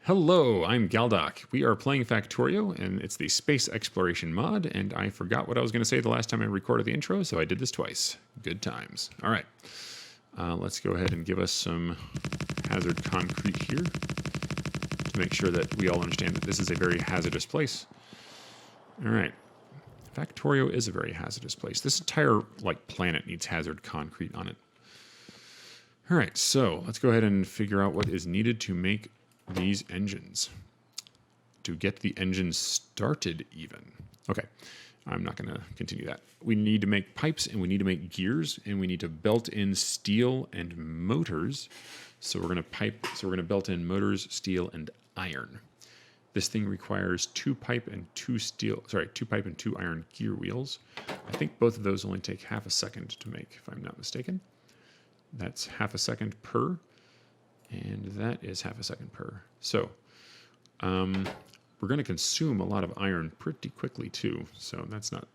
Hello, I'm Galdoc. We are playing Factorio, and it's the space exploration mod, and I forgot what I was going to say the last time I recorded the intro, so I did this twice. Good times. All right. Let's go ahead and give us some hazard concrete here to make sure that we all understand that this is a very hazardous place. All right. Factorio is a very hazardous place. This entire planet needs hazard concrete on it. All right, so let's go ahead and figure out what is needed to make these engines. To get the engines started even. Okay, I'm not going to continue that. We need to make pipes and we need to make gears and we need to belt in steel and motors. So we're going to belt in motors, steel, and iron. This thing requires two pipe and two iron gear wheels. I think both of those only take half a second to make, if I'm not mistaken. That's half a second per, and that is half a second per. So we're going to consume a lot of iron pretty quickly too. So that's not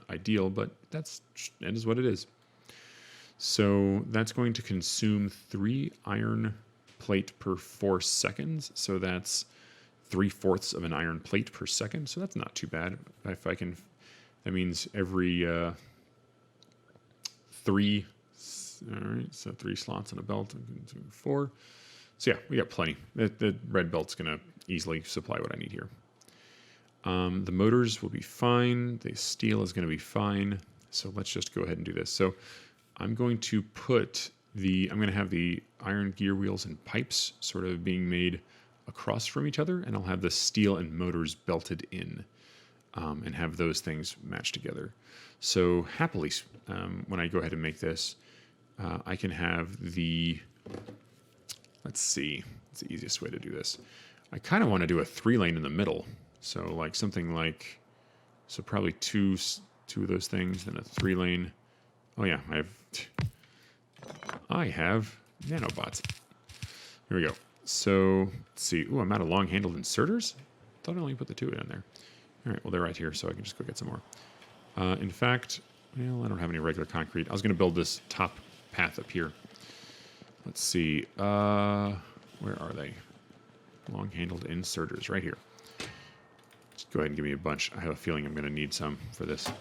ideal, but that is what it is. So that's going to consume 3 iron plate per 4 seconds. So that's 3/4 of an iron plate per second. So that's not too bad. If I can, that means every 3. All right, so 3 slots on a belt, 4. So yeah, we got plenty. The red belt's going to easily supply what I need here. The motors will be fine. The steel is going to be fine. So let's just go ahead and do this. So I'm going to have the iron gear wheels and pipes sort of being made across from each other, and I'll have the steel and motors belted in and have those things matched together. So happily, when I go ahead and make this, I can have let's see, it's the easiest way to do this. I kind of want to do a 3-lane in the middle. So so probably two of those things, then a 3-lane. Oh yeah, I have nanobots. Here we go. So let's see. Ooh, I'm out of long-handled inserters. Thought I only put the 2 in there. All right, well they're right here, so I can just go get some more. In fact, well, I don't have any regular concrete. I was going to build this top path up here. Let's see. Where are they? Long-handled inserters, right here. Just go ahead and give me a bunch. I have a feeling I'm going to need some for this.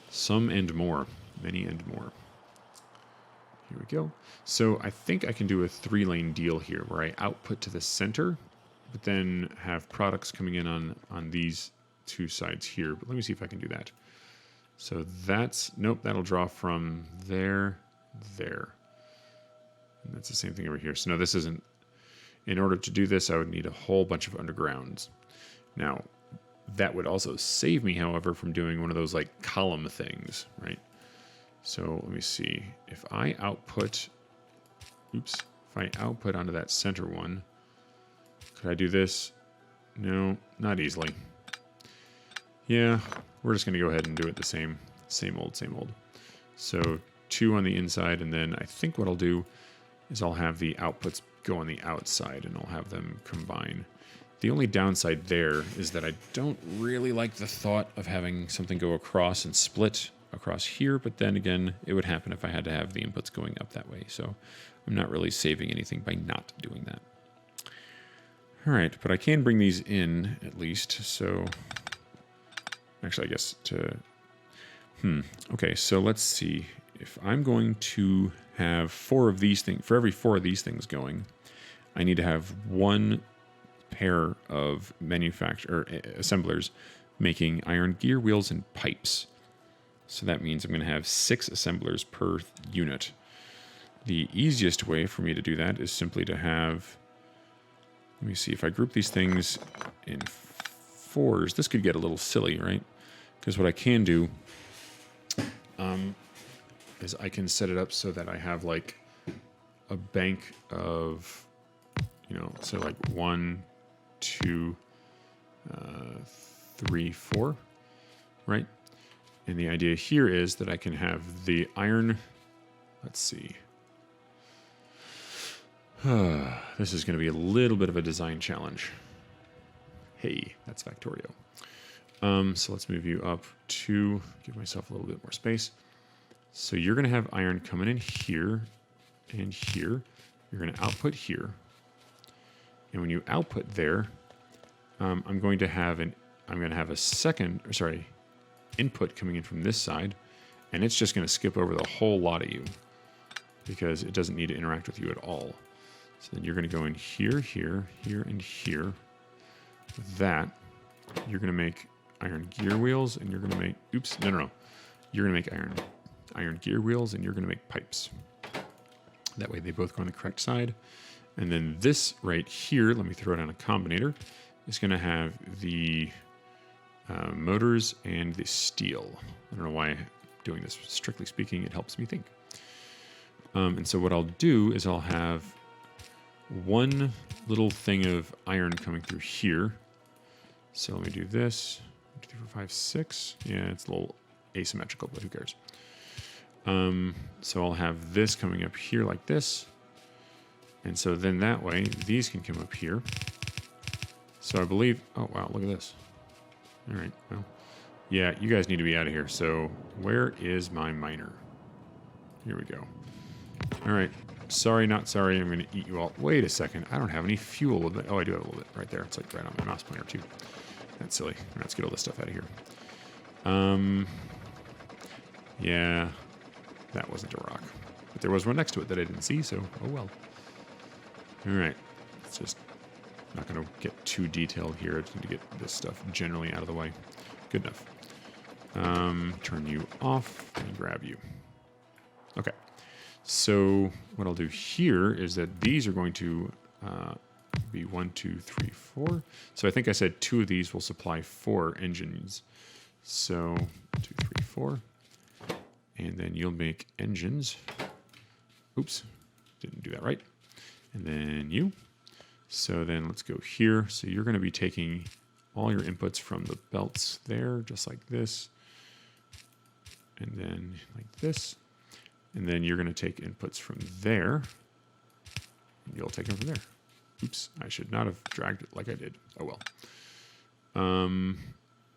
Some and more. Many and more. Here we go. So I think I can do a 3-lane deal here where I output to the center, but then have products coming in on these 2 sides here. But let me see if I can do that. So nope, that'll draw from there. And that's the same thing over here. So no, this isn't. In order to do this, I would need a whole bunch of undergrounds. Now, that would also save me, however, from doing one of those column things, right? So let me see. If I output onto that center one, could I do this? No, not easily. Yeah, we're just going to go ahead and do it the same old. So 2 on the inside, and then I think what I'll do is I'll have the outputs go on the outside, and I'll have them combine. The only downside there is that I don't really like the thought of having something go across and split across here, but then again, it would happen if I had to have the inputs going up that way, so I'm not really saving anything by not doing that. All right, but I can bring these in at least, so actually I guess okay, so let's see. If I'm going to have 4 of these things, for every 4 of these things I need to have 1 pair of assemblers making iron gear wheels and pipes. So that means I'm going to have 6 assemblers per unit. The easiest way for me to do that is simply to have, let me see, if I group these things in 4s, this could get a little silly, right? Because what I can do is I can set it up so that I have a bank of, so 1, 2, 3, 4, right? And the idea here is that I can have the iron, let's see. This is going to be a little bit of a design challenge. Hey, that's Factorio. So let's move you up to give myself a little bit more space. So you're going to have iron coming in here and here. You're going to output here. And when you output there, I'm going to have a second, sorry, input coming in from this side, and it's just going to skip over the whole lot of you because it doesn't need to interact with you at all. So then you're going to go in here, here, here, and here. With that, you're going to make iron gear wheels, and you're going to make, oops, no. You're going to make iron gear wheels, and you're going to make pipes. That way they both go on the correct side. And then this right here, let me throw it on a combinator, is going to have the motors and the steel. I don't know why doing this, strictly speaking, it helps me think. And so what I'll do is I'll have one little thing of iron coming through here. So let me do this. 1, 2, 3, 4, 5, 6. Yeah, it's a little asymmetrical, but who cares? So I'll have this coming up here like this. And so then that way, these can come up here. So I believe, oh wow, look at this. All right, well, yeah, you guys need to be out of here. So where is my miner? Here we go. All right, sorry, not sorry, I'm going to eat you all. Wait a second, I don't have any fuel. Oh, I do have a little bit right there. It's like right on my mouse pointer too. That's silly. All right, let's get all this stuff out of here. Yeah, that wasn't a rock. But there was one next to it that I didn't see, so oh well. All right, it's just not going to get too detailed here. I just need to get this stuff generally out of the way. Good enough. Turn you off and grab you. Okay, so what I'll do here is that these are going to be 1, 2, 3, 4. So I think I said 2 of these will supply 4 engines. So 2, 3, 4. And then you'll make engines. Oops, didn't do that right. And then you. So then let's go here. So you're going to be taking all your inputs from the belts there, just like this. And then like this. And then you're going to take inputs from there. And you'll take them from there. Oops, I should not have dragged it like I did. Oh well.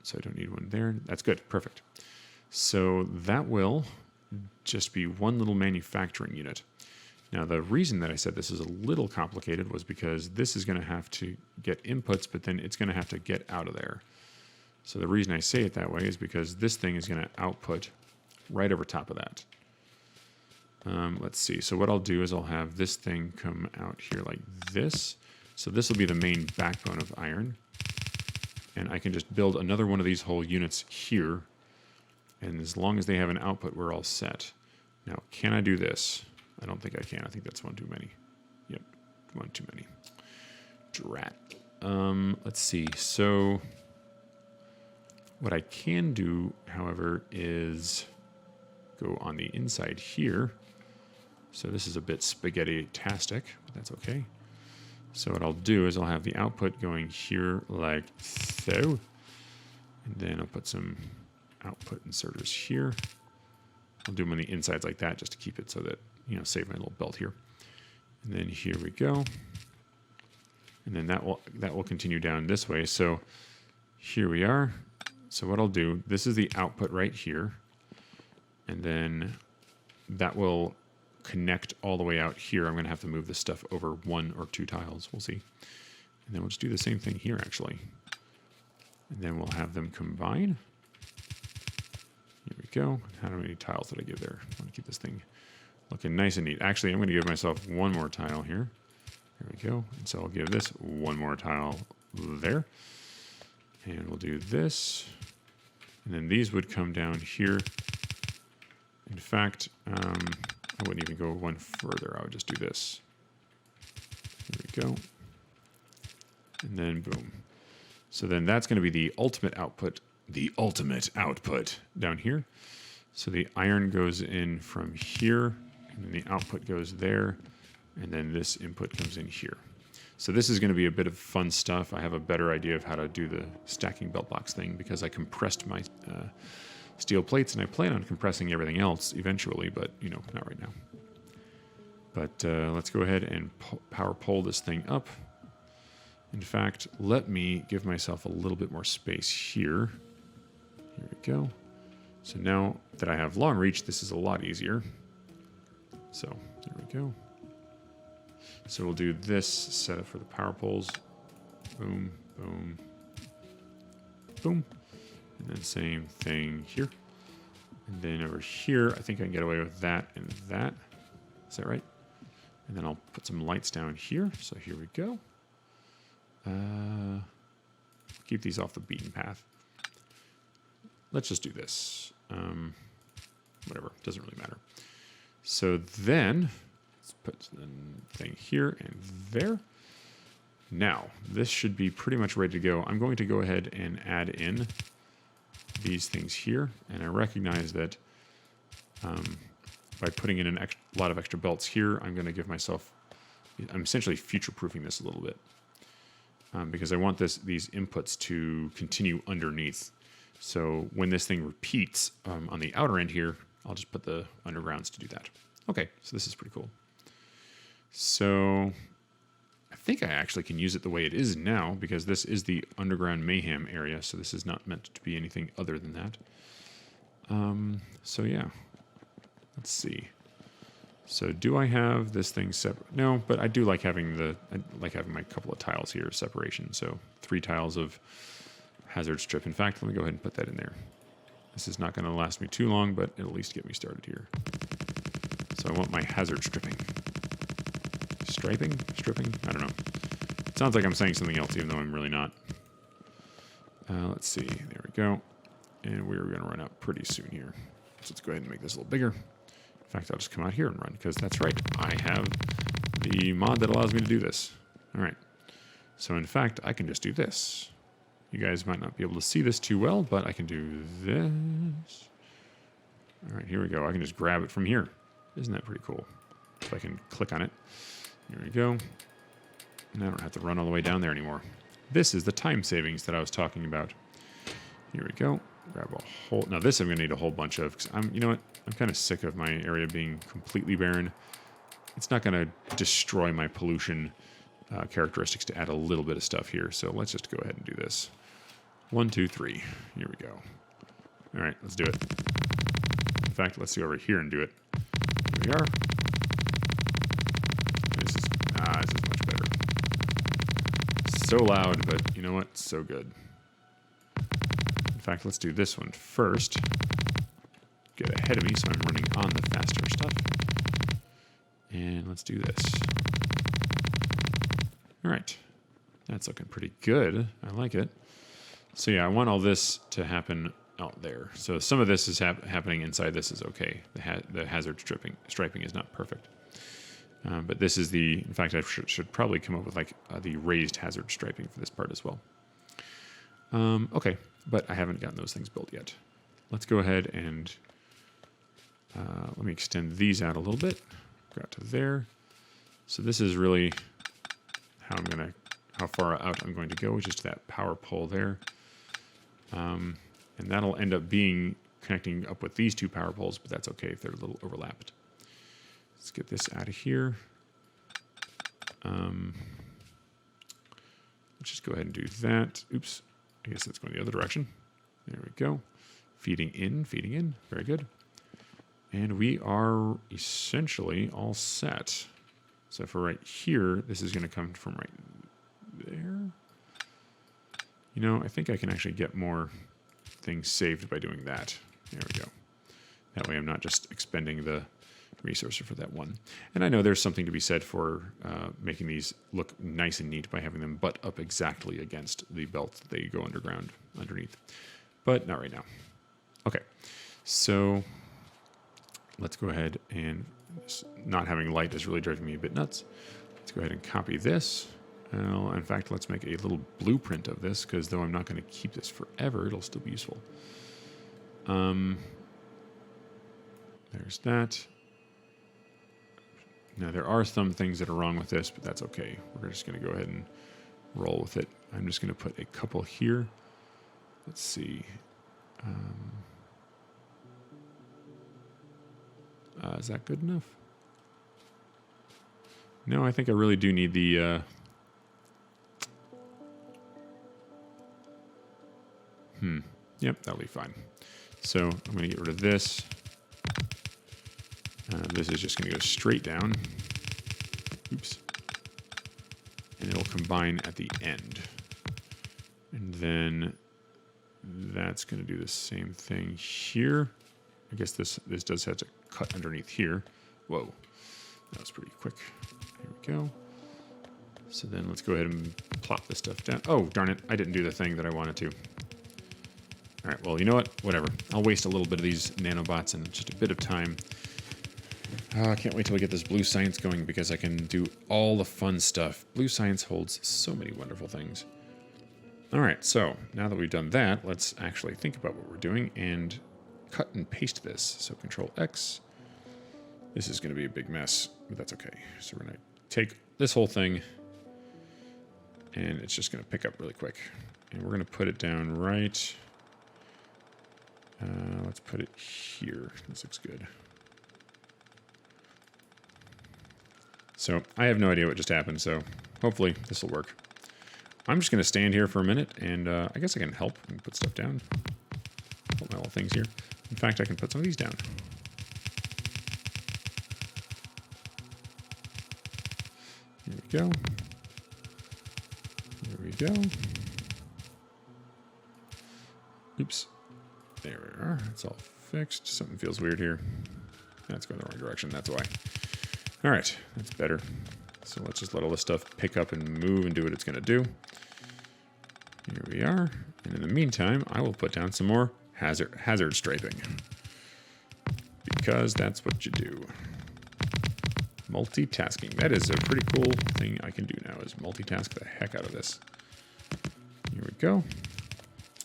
So I don't need one there. That's good, perfect. So that will just be one little manufacturing unit. Now, the reason that I said this is a little complicated was because this is going to have to get inputs, but then it's going to have to get out of there. So the reason I say it that way is because this thing is going to output right over top of that. Let's see. So what I'll do is I'll have this thing come out here like this. So this will be the main backbone of iron. And I can just build another one of these whole units here. And as long as they have an output, we're all set. Now, can I do this? I don't think I can. I think that's one too many. Yep, one too many. Drat. Let's see. So what I can do, however, is go on the inside here. So this is a bit spaghetti-tastic, but that's okay. So what I'll do is I'll have the output going here like so. And then I'll put some output inserters here. I'll do them on the insides like that just to keep it so that, you know, save my little belt here. And then here we go. And then that will continue down this way. So here we are. So what I'll do, this is the output right here. And then that will connect all the way out here. I'm going to have to move this stuff over 1 or 2 tiles. We'll see. And then we'll just do the same thing here, actually. And then we'll have them combine. Here we go. How many tiles did I give there? I want to keep this thing looking nice and neat. Actually, I'm going to give myself 1 more tile here. There we go. And so I'll give this 1 more tile there. And we'll do this. And then these would come down here. In fact, I wouldn't even go 1 further. I would just do this. Here we go. And then boom. So then that's going to be the ultimate output. The ultimate output down here. So the iron goes in from here, and then the output goes there, and then this input comes in here. So this is going to be a bit of fun stuff. I have a better idea of how to do the stacking belt box thing because I compressed my steel plates, and I plan on compressing everything else eventually, but, you know, not right now. But let's go ahead and power pole this thing up. In fact, let me give myself a little bit more space here. Here we go. So now that I have long reach, this is a lot easier. So there we go. So we'll do this setup for the power poles. Boom, boom, boom. And then same thing here. And then over here, I think I can get away with that and that. Is that right? And then I'll put some lights down here. So here we go. Keep these off the beaten path. Let's just do this. Whatever, doesn't really matter. So then, let's put the thing here and there. Now, this should be pretty much ready to go. I'm going to go ahead and add in these things here. And I recognize that by putting in a lot of extra belts here, I'm going to give myself, I'm essentially future-proofing this a little bit. Because I want these inputs to continue underneath. So when this thing repeats on the outer end here, I'll just put the undergrounds to do that. Okay, so this is pretty cool. So I think I actually can use it the way it is now, because this is the underground mayhem area, so this is not meant to be anything other than that. So yeah, let's see. So do I have this thing separate? No, but I do like having my couple of tiles here, separation. So 3 tiles of hazard strip. In fact, let me go ahead and put that in there. This is not going to last me too long, but it'll at least get me started here. So I want my hazard stripping. Striping? Stripping? I don't know. It sounds like I'm saying something else, even though I'm really not. Let's see. There we go. And we're going to run out pretty soon here. So let's go ahead and make this a little bigger. In fact, I'll just come out here and run, because that's right. I have the mod that allows me to do this. All right. So in fact, I can just do this. You guys might not be able to see this too well, but I can do this. All right, here we go. I can just grab it from here. Isn't that pretty cool? So I can click on it. Here we go. And I don't have to run all the way down there anymore. This is the time savings that I was talking about. Here we go. Grab a whole... Now this I'm going to need a whole bunch of, because you know what? I'm kind of sick of my area being completely barren. It's not going to destroy my pollution characteristics to add a little bit of stuff here. So let's just go ahead and do this. 1, 2, 3. Here we go. All right, let's do it. In fact, let's go over here and do it. Here we are. This is much better. So loud, but you know what? So good. In fact, let's do this one first. Get ahead of me so I'm running on the faster stuff. And let's do this. All right. That's looking pretty good. I like it. So yeah, I want all this to happen out there. So some of this is happening inside. This is okay. The hazard striping is not perfect. But this is the... In fact, I should probably come up with like the raised hazard striping for this part as well. Okay, but I haven't gotten those things built yet. Let's go ahead and... let me extend these out a little bit. Go out to there. So this is really how far out I'm going to go, which is to that power pole there. And that'll end up being connecting up with these 2 power poles, but that's okay if they're a little overlapped. Let's get this out of here. Let's just go ahead and do that. Oops. I guess that's going the other direction. There we go. Feeding in. Very good. And we are essentially all set. So for right here, this is going to come from right there. You know, I think I can actually get more things saved by doing that. There we go. That way I'm not just expending the resource for that one. And I know there's something to be said for making these look nice and neat by having them butt up exactly against the belt that they go underneath. But not right now. Okay, so let's go ahead and not having light is really driving me a bit nuts. Let's go ahead and copy this. In fact, let's make a little blueprint of this, because though I'm not going to keep this forever, it'll still be useful. There's that. Now, there are some things that are wrong with this, but that's okay. We're just going to go ahead and roll with it. I'm just going to put a couple here. Let's see. Is that good enough? No, I think I really do need the... Yep, that'll be fine. So I'm going to get rid of this. This is just going to go straight down. Oops. and it'll combine at the end. And then that's going to do the same thing here. I guess this does have to cut underneath here. Whoa, that was pretty quick. Here we go. So then let's go ahead and plop this stuff down. Oh, darn it, I didn't do the thing that I wanted to. All right, well, you know what? Whatever. I'll waste a little bit of these nanobots and just a bit of time. I can't wait till we get this blue science going because I can do all the fun stuff. Blue science holds so many wonderful things. All right, so now that we've done that, let's actually think about what we're doing and cut and paste this. So Control X. This is going to be a big mess, but that's okay. So we're going to take this whole thing, and it's just going to pick up really quick. And we're going to put it down right. Let's put it here. This looks good. So I have no idea what just happened, so hopefully this will work. I'm just going to stand here for a minute, and I guess I can help and put stuff down. Put my little things here. In fact, I can put some of these down. Here we go. Here we go. Oops. There we are. It's all fixed. Something feels weird here. That's going the wrong direction. That's why. All right. That's better. So let's just let all this stuff pick up and move and do what it's going to do. Here we are. And in the meantime, I will put down some more hazard striping. Because that's what you do. Multitasking. That is a pretty cool thing I can do now, is multitask the heck out of this. Here we go.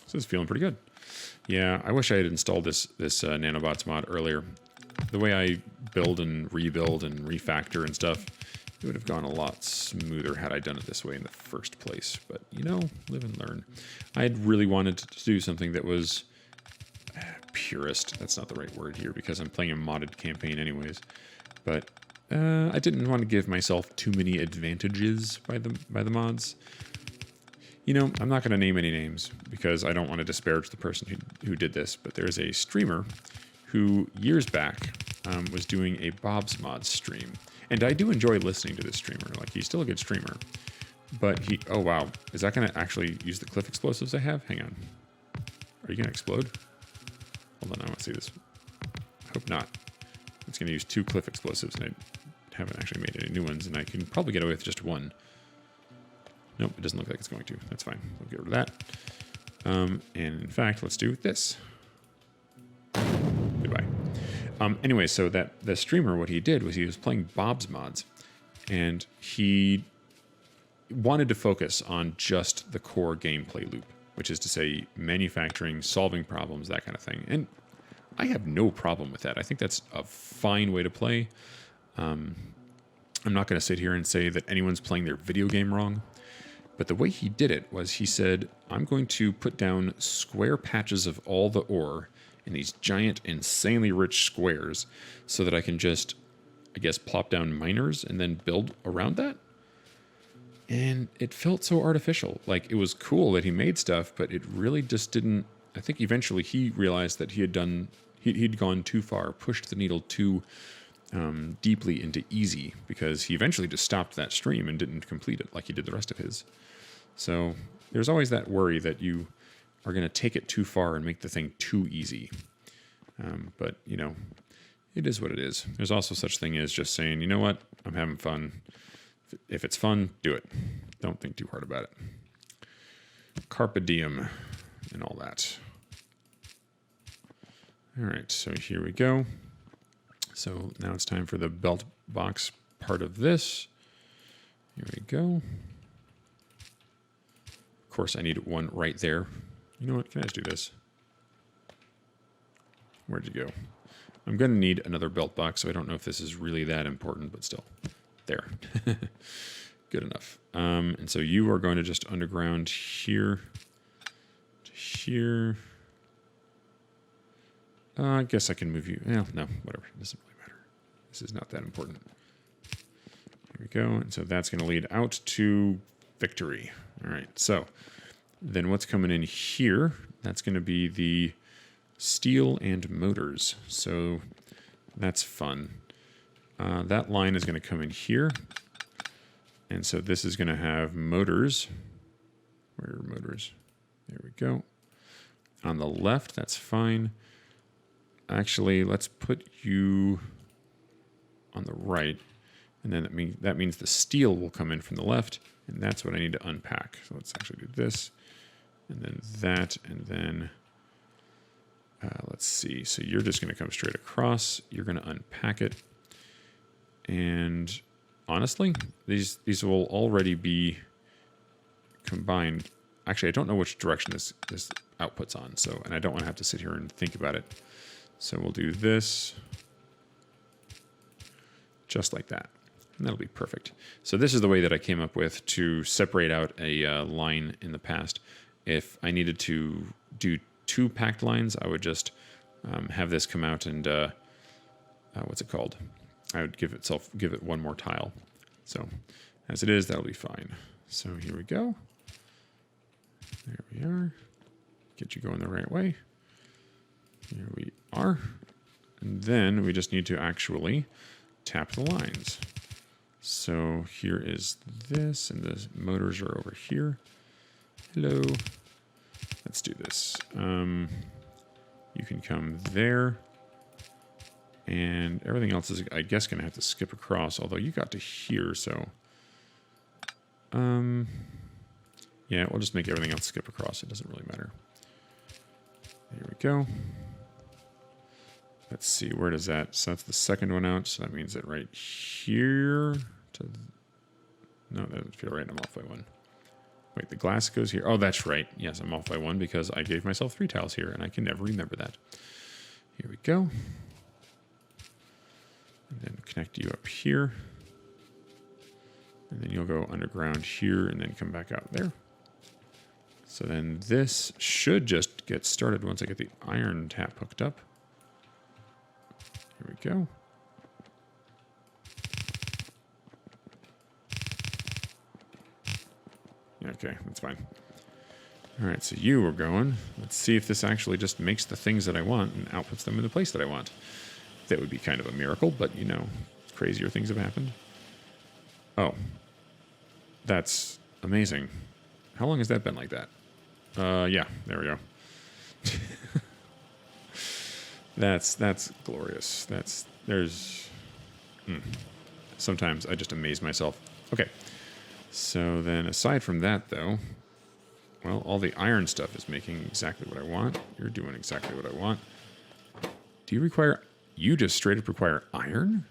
This is feeling pretty good. Yeah, I wish I had installed this nanobots mod earlier. The way I build and rebuild and refactor and stuff, it would have gone a lot smoother had I done it this way in the first place. But, you know, live and learn. I had really wanted to do something that was purist. That's not the right word here because I'm playing a modded campaign anyways. But I didn't want to give myself too many advantages by the mods. You know, I'm not going to name any names because I don't want to disparage the person who did this, but there's a streamer who years back was doing a Bob's Mods stream. And I do enjoy listening to this streamer. Like, he's still a good streamer. But oh wow, is that going to actually use the cliff explosives I have? Hang on. Are you going to explode? Hold on, I want to see this. I hope not. It's going to use 2 cliff explosives, and I haven't actually made any new ones, and I can probably get away with just 1. Nope, it doesn't look like it's going to. That's fine. We'll get rid of that. And in fact, let's do this. Goodbye. Anyway, so the streamer, what he did was he was playing Bob's Mods, and he wanted to focus on just the core gameplay loop, which is to say manufacturing, solving problems, that kind of thing. And I have no problem with that. I think that's a fine way to play. I'm not going to sit here and say that anyone's playing their video game wrong. But the way he did it was he said, I'm going to put down square patches of all the ore in these giant, insanely rich squares so that I can just, I guess, plop down miners and then build around that. And it felt so artificial. Like, it was cool that he made stuff, but it really just didn't. I think eventually he realized that he'd gone too far, pushed the needle too deeply into easy, because he eventually just stopped that stream and didn't complete it like he did the rest of his. So there's always that worry that you are going to take it too far and make the thing too easy. But, you know, it is what it is. There's also such thing as just saying, you know what, I'm having fun. If it's fun, do it. Don't think too hard about it. Carpe diem and all that. All right, so here we go. So now it's time for the belt box part of this. Here we go. Of course, I need one right there. You know what? Can I just do this? Where'd you go? I'm going to need another belt box, so I don't know if this is really that important, but still. There. Good enough. And so you are going to just underground here to here. I guess I can move you. No, whatever. It doesn't really matter. This is not that important. Here we go. And so that's going to lead out to victory. All right. So then what's coming in here? That's going to be the steel and motors. So that's fun. That line is going to come in here. And so this is going to have motors. Where are motors? There we go. On the left, that's fine. Actually, let's put you on the right. And then that means the steel will come in from the left. And that's what I need to unpack. So let's actually do this. And then that. And then let's see. So you're just going to come straight across. You're going to unpack it. And honestly, these will already be combined. Actually, I don't know which direction this output's on. So, and I don't want to have to sit here and think about it. So we'll do this just like that. And that'll be perfect. So this is the way that I came up with to separate out a line in the past. If I needed to do 2 packed lines, I would just have this come out and what's it called? I would give it one more tile. So as it is, that'll be fine. So here we go. There we are. Get you going the right way. Here we are. And then we just need to actually tap the lines. So here is this, and the motors are over here. Hello. Let's do this. You can come there. And everything else is, I guess, going to have to skip across, although you got to here, so... yeah, we'll just make everything else skip across. It doesn't really matter. There we go. Let's see, where does that... So that's the second one out, so that means that right here to... No, that doesn't feel right. I'm off by 1. Wait, the glass goes here. Oh, that's right. Yes, I'm off by 1 because I gave myself 3 tiles here, and I can never remember that. Here we go. And then connect you up here. And then you'll go underground here and then come back out there. So then this should just get started once I get the iron tap hooked up. Here we go. Okay, that's fine. All right, so you are going. Let's see if this actually just makes the things that I want and outputs them in the place that I want. That would be kind of a miracle, but, you know, crazier things have happened. Oh. That's amazing. How long has that been like that? Yeah, there we go. That's glorious. Sometimes I just amaze myself. Okay. So then aside from that, though, well, all the iron stuff is making exactly what I want. You're doing exactly what I want. Do you require... You just straight up require iron?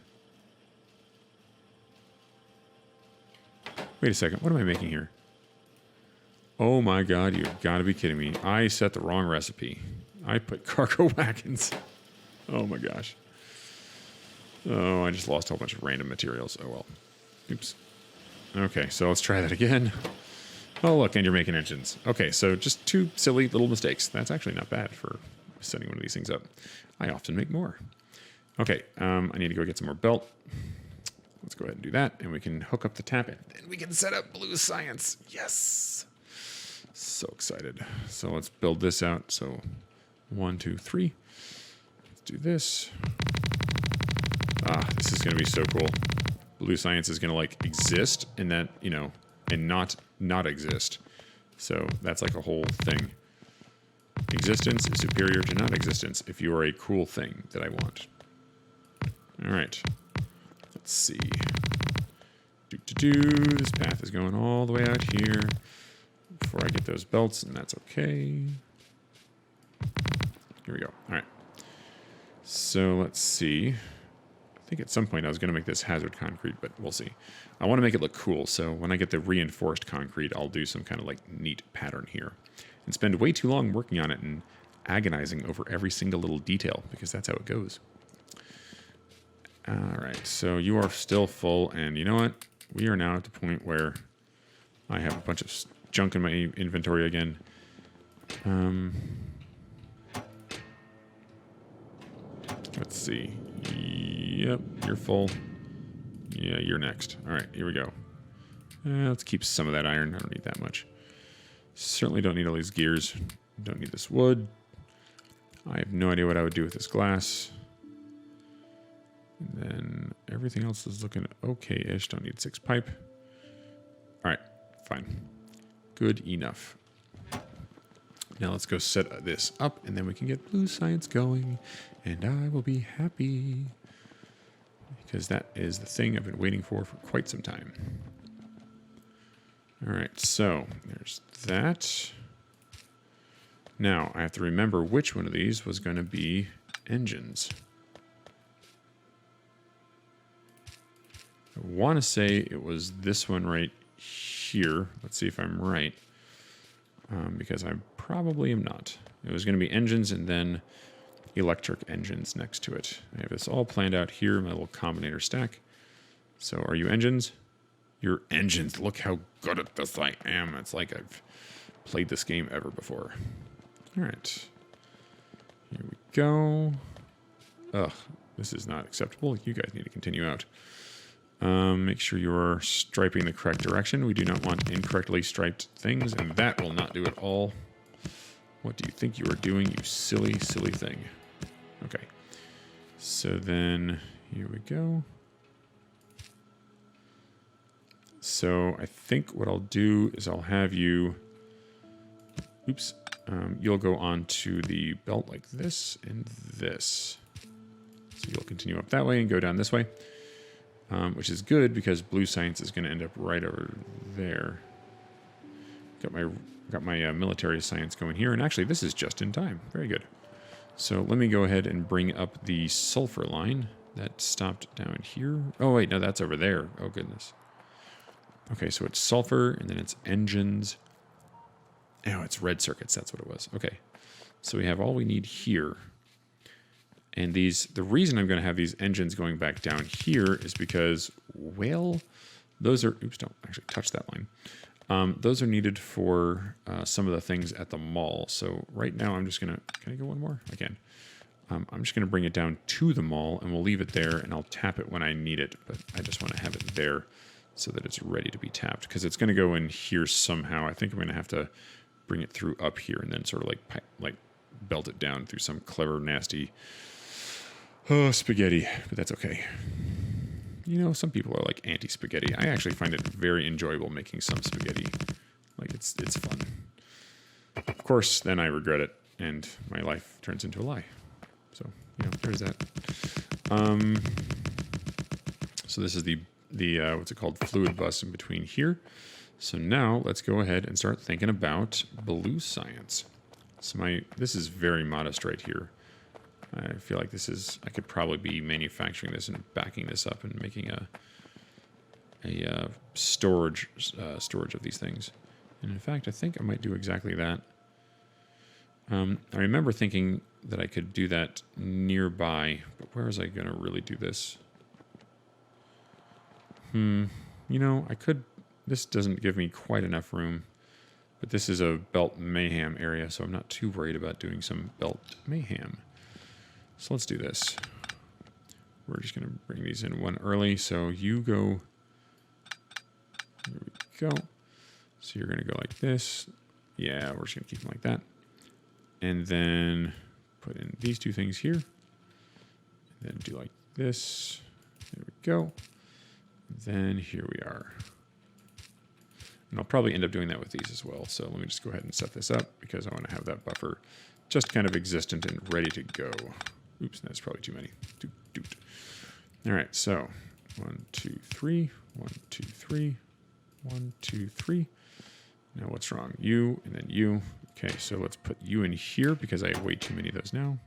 Wait a second. What am I making here? Oh my god, you've got to be kidding me. I set the wrong recipe. I put cargo wagons. Oh my gosh. Oh, I just lost a whole bunch of random materials. Oh well. Oops. Okay, so let's try that again. Oh look, and you're making engines. Okay, so just 2 silly little mistakes. That's actually not bad for setting one of these things up. I often make more. Okay, I need to go get some more belt. Let's go ahead and do that, and we can hook up the tap in. And we can set up Bloo Science. Yes! So excited. So let's build this out. So 1, 2, 3. Let's do this. Ah, this is going to be so cool. Bloo Science is going to, like, exist and that, you know, and not exist. So that's like a whole thing. Existence is superior to non-existence if you are a cool thing that I want. All right. Let's see. This path is going all the way out here before I get those belts, and that's okay. Here we go. All right. So let's see. I think at some point I was going to make this hazard concrete, but we'll see. I want to make it look cool, so when I get the reinforced concrete, I'll do some kind of like neat pattern here and spend way too long working on it and agonizing over every single little detail because that's how it goes. All right, so you are still full, and you know what? We are now at the point where I have a bunch of junk in my inventory again. Let's see. Yep, you're full. Yeah, you're next. All right, here we go. Let's keep some of that iron. I don't need that much. Certainly don't need all these gears. Don't need this wood. I have no idea what I would do with this glass. And then everything else is looking okay-ish. Don't need 6 pipe. fine. Good enough. Now let's go set this up, and then we can get blue science going, and I will be happy. Because that is the thing I've been waiting for quite some time. All right, so there's that. Now, I have to remember which one of these was going to be engines. I want to say it was this one right here. Let's see if I'm right. Because I probably am not. It was going to be engines and then electric engines next to it. I have this all planned out here, my little combinator stack. So are you engines? You're engines. Look how good at this I am. It's like I've played this game ever before. All right. Here we go. Ugh, this is not acceptable. You guys need to continue out. Make sure you're striping the correct direction. We do not want incorrectly striped things, and that will not do at all. What do you think you are doing, you silly, silly thing? Okay. So then, here we go. So I think what I'll do is I'll have you... Oops. You'll go on to the belt like this and this. So you'll continue up that way and go down this way. Which is good because blue science is going to end up right over there. Got my military science going here, and actually this is just in time. Very good. So let me go ahead and bring up the sulfur line that stopped down here. Oh wait, no, that's over there. Oh goodness. Okay, so it's sulfur, and then it's engines. Oh, it's red circuits. That's what it was. Okay, so we have all we need here. And the reason I'm going to have these engines going back down here is because, well, those are, oops, don't actually touch that line. Those are needed for some of the things at the mall. So right now I'm just going to, can I go one more? I can. I'm just going to bring it down to the mall, and we'll leave it there, and I'll tap it when I need it. But I just want to have it there so that it's ready to be tapped, because it's going to go in here somehow. I think I'm going to have to bring it through up here and then sort of like belt it down through some clever, nasty... Oh, spaghetti, but that's okay. You know, some people are like anti-spaghetti. I actually find it very enjoyable making some spaghetti. Like, it's fun. Of course, then I regret it, and my life turns into a lie. So, you know, there's that. So this is the what's it called, fluid bus in between here. So now let's go ahead and start thinking about blue science. So this is very modest right here. I feel like I could probably be manufacturing this and backing this up and making a storage of these things. And in fact, I think I might do exactly that. I remember thinking that I could do that nearby, but where was I going to really do this? You know, I could... This doesn't give me quite enough room, but this is a belt mayhem area, so I'm not too worried about doing some belt mayhem. So let's do this. We're just going to bring these in one early. So you go. Here we go. So you're going to go like this. Yeah, we're just going to keep them like that. And then put in these two things here. And then do like this. There we go. And then here we are. And I'll probably end up doing that with these as well. So let me just go ahead and set this up because I want to have that buffer just kind of existent and ready to go. Oops, that's probably too many. Doot. All right, so 1, 2, 3, 1, 2, 3, 1, 2, 3. Now what's wrong? You and then you. Okay, so let's put you in here because I have way too many of those now.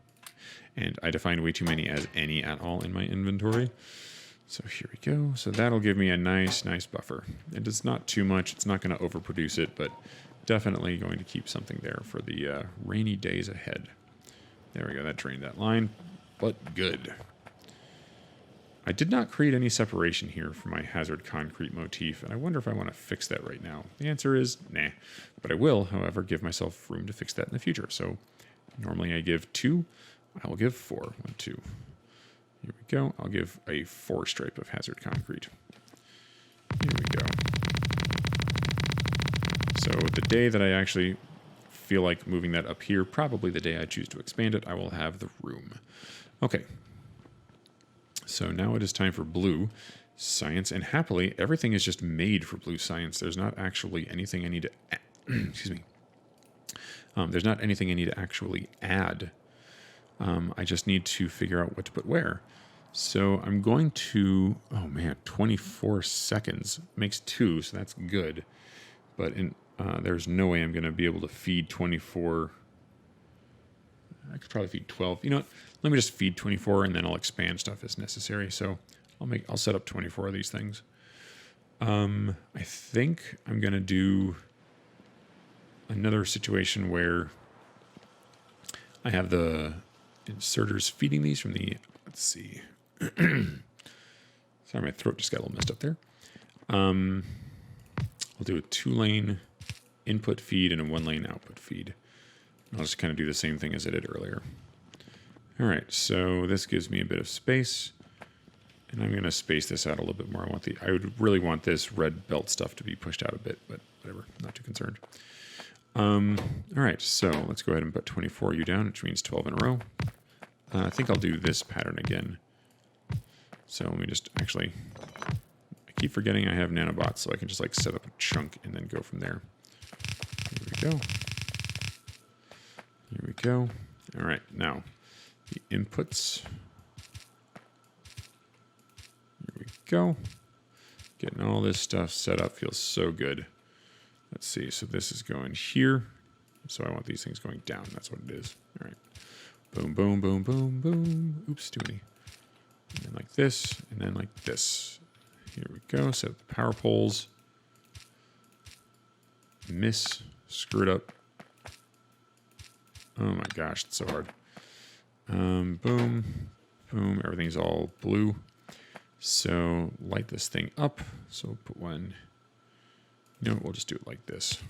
And I define way too many as any at all in my inventory. So here we go. So that'll give me a nice buffer. And it's not too much. It's not going to overproduce it, but definitely going to keep something there for the rainy days ahead. There we go. That drained that line, but good. I did not create any separation here for my hazard concrete motif, and I wonder if I want to fix that right now. The answer is nah, but I will, however, give myself room to fix that in the future. So normally I give 2, I will give 4. 1, 2. Here we go. I'll give a 4 stripe of hazard concrete. Here we go. So the day that I actually feel like moving that up here, probably the day I choose to expand it, I will have the room. Okay. So now it is time for blue. science, and happily, everything is just made for blue science. There's not actually anything I need to excuse me. There's not anything I need to actually add. I just need to figure out what to put where. So I'm going to, oh man, 24 seconds makes 2, so that's good. But there's no way I'm going to be able to feed 24. I could probably feed 12. You know what? Let me just feed 24, and then I'll expand stuff as necessary. So I'll set up 24 of these things. I think I'm going to do another situation where I have the inserters feeding these from the, let's see. Sorry, my throat just got a little messed up there. I'll do a 2-lane input feed and a 1-lane output feed. I'll just kind of do the same thing as I did earlier. All right, so this gives me a bit of space, and I'm going to space this out a little bit more. I would really want this red belt stuff to be pushed out a bit, but whatever, not too concerned. All right, so let's go ahead and put 24U down, which means 12 in a row. I think I'll do this pattern again. So let me just actually, I keep forgetting I have nanobots, so I can just like set up a chunk and then go from there. Here we go. Here we go. All right, now the inputs. Here we go. Getting all this stuff set up feels so good. Let's see, so this is going here. So I want these things going down. That's what it is. All right. Boom, boom, boom, boom, boom. Oops, too many. And then like this, and then like this. Here we go. Set up the power poles. Miss. Screw it up. Oh my gosh, it's so hard. Boom. Boom. Everything's all blue. So light this thing up. So we'll put one. You know what? We'll just do it like this.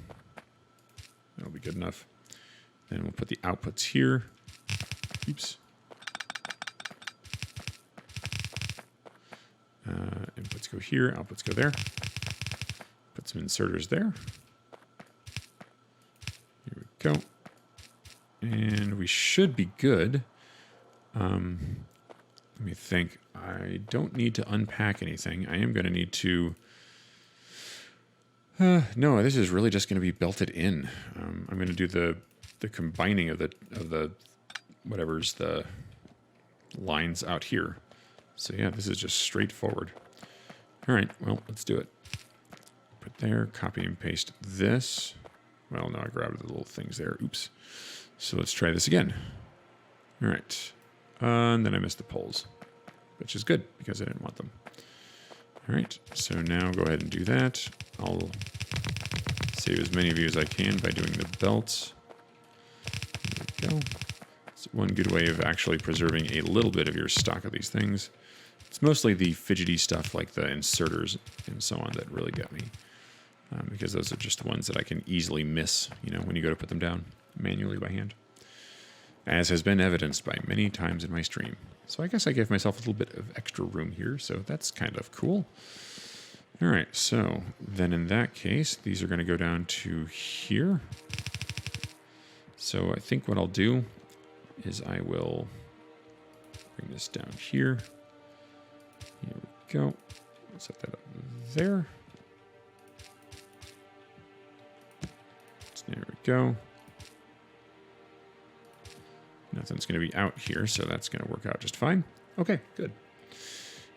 That'll be good enough. Then we'll put the outputs here. Oops. Inputs go here, outputs go there. Put some inserters there. Here we go. And we should be good. Let me think. I don't need to unpack anything. I am going to need to... no, this is really just going to be belted in. I'm going to do the combining of the whatever's the lines out here. So yeah, this is just straightforward. All right, well, let's do it. Put there, copy and paste this. Well, no, I grabbed the little things there. Oops. So let's try this again. All right. And then I missed the poles, which is good because I didn't want them. All right, so now go ahead and do that. I'll save as many of you as I can by doing the belts. There we go. It's one good way of actually preserving a little bit of your stock of these things. It's mostly the fidgety stuff like the inserters and so on that really get me. Because those are just the ones that I can easily miss, you know, when you go to put them down manually by hand. As has been evidenced by many times in my stream. So I guess I gave myself a little bit of extra room here, so that's kind of cool. All right, so then in that case, these are going to go down to here. So I think what I'll do is I will bring this down here. Here we go. Set that up there. There we go. Nothing's going to be out here, so that's going to work out just fine. Okay, good.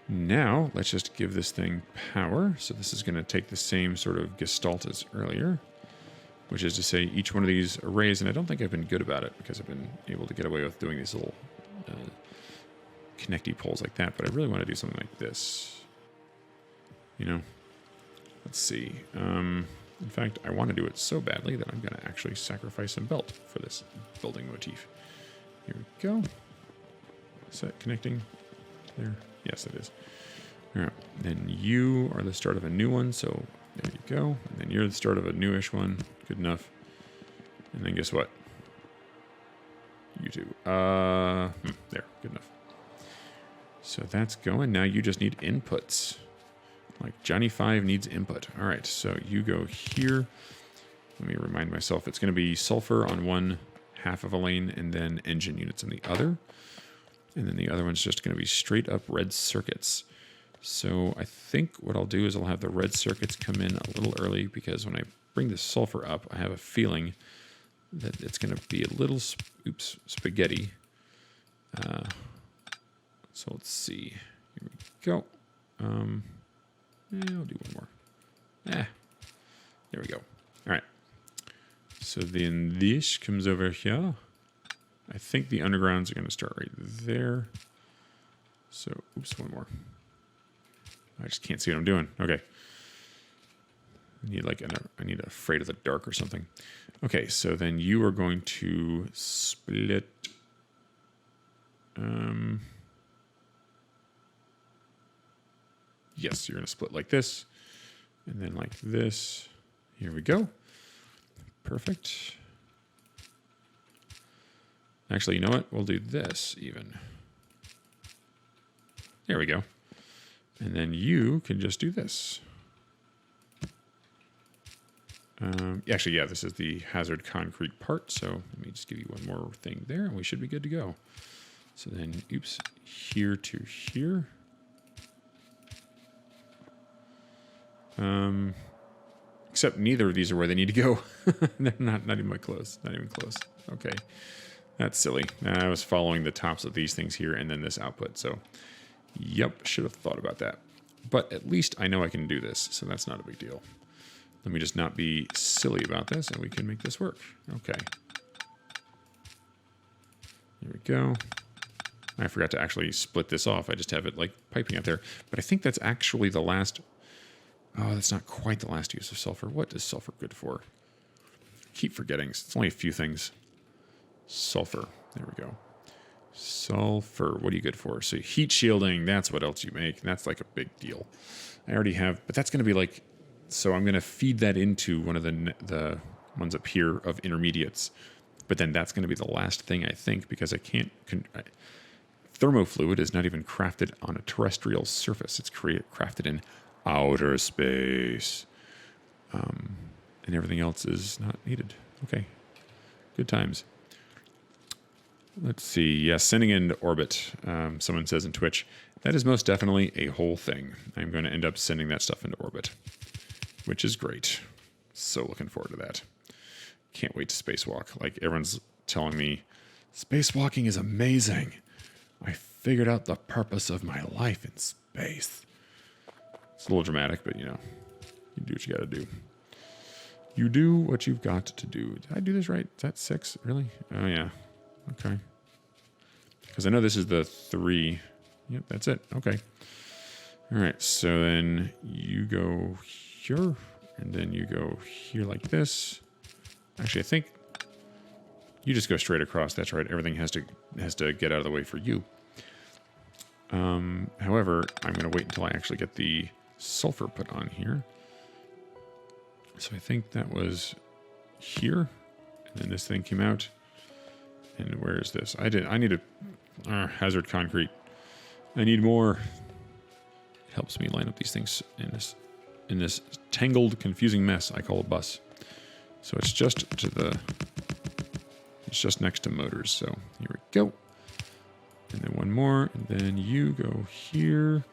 Now, let's just give this thing power. So this is going to take the same sort of gestalt as earlier, which is to say each one of these arrays, and I don't think I've been good about it because I've been able to get away with doing these little connecty poles like that, but I really want to do something like this. You know, let's see. In fact, I want to do it so badly that I'm going to actually sacrifice a belt for this building motif. Here we go. Is that connecting there? Yes, it is. All right. Then you are the start of a new one, so there you go. And then you're the start of a newish one. Good enough. And then guess what? You two. There. Good enough. So that's going. Now you just need inputs. Like Johnny 5 needs input. All right, so you go here. Let me remind myself. It's going to be sulfur on one half of a lane and then engine units on the other. And then the other one's just going to be straight up red circuits. So I think what I'll do is I'll have the red circuits come in a little early, because when I bring the sulfur up, I have a feeling that it's going to be a little, spaghetti. So let's see. Here we go. I'll do one more. There we go. All right. So then this comes over here. I think the undergrounds are going to start right there. So, one more. I just can't see what I'm doing. Okay. I need Afraid of the Dark or something. Okay, so then you are going to split. Yes, you're going to split like this, and then like this. Here we go. Perfect. Actually, you know what? We'll do this even. There we go. And then you can just do this. Actually, yeah, this is the hazard concrete part. So let me just give you one more thing there, and we should be good to go. So then, here to here. Except neither of these are where they need to go. They're not even close. Not even close. Okay. That's silly. I was following the tops of these things here and then this output. So, yep, should have thought about that. But at least I know I can do this, so that's not a big deal. Let me just not be silly about this, and we can make this work. Okay. Here we go. I forgot to actually split this off. I just have it like piping out there. But I think that's actually the last... Oh, that's not quite the last use of sulfur. What is sulfur good for? Keep forgetting. It's only a few things. Sulfur. There we go. Sulfur. What are you good for? So heat shielding. That's what else you make. That's like a big deal. I already have... But that's going to be like... So I'm going to feed that into one of the ones up here of intermediates. But then that's going to be the last thing, I think, because I can't... Thermofluid is not even crafted on a terrestrial surface. It's crafted in outer space. And everything else is not needed. Okay. Good times. Let's see. Yeah, sending into orbit. Someone says in Twitch, that is most definitely a whole thing. I'm going to end up sending that stuff into orbit, which is great. So looking forward to that. Can't wait to spacewalk. Like, everyone's telling me, spacewalking is amazing. I figured out the purpose of my life in space. It's a little dramatic, but, you know, you do what you got to do. You do what you've got to do. Did I do this right? Is that 6? Really? Oh, yeah. Okay. Because I know this is the 3. Yep, that's it. Okay. All right, so then you go here, and then you go here like this. Actually, I think you just go straight across. That's right. Everything has to get out of the way for you. However, I'm going to wait until I actually get the sulfur put on here. So I think that was here, and then this thing came out. And where is this? I need a hazard concrete. I need more. It helps me line up these things in this tangled, confusing mess I call a bus. So it's just it's just next to motors. So here we go. And then one more, and then you go here,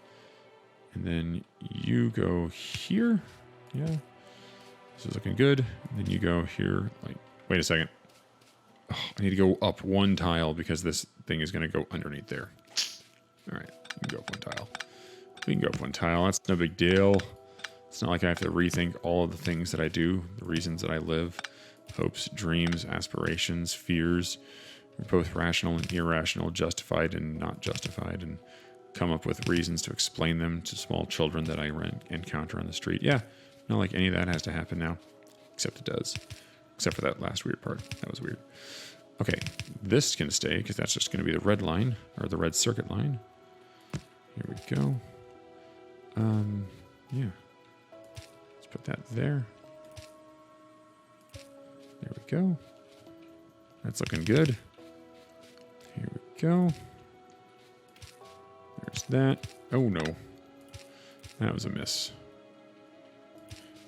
and then you go here. Yeah, this is looking good. And then you go here. Like, wait a second. Oh, I need to go up one tile because this thing is going to go underneath there. All right, we can go up one tile. We can go up one tile. That's no big deal. It's not like I have to rethink all of the things that I do, the reasons that I live, hopes, dreams, aspirations, fears. They're both rational and irrational, justified and not justified, and come up with reasons to explain them to small children that I encounter on the street. Yeah, not like any of that has to happen now, except it does. Except for that last weird part. That was weird. Okay, this can stay because that's just going to be the red line, or the red circuit line. Here we go. Yeah. Let's put that there. There we go. That's looking good. Here we go. There's that. Oh no. That was a miss.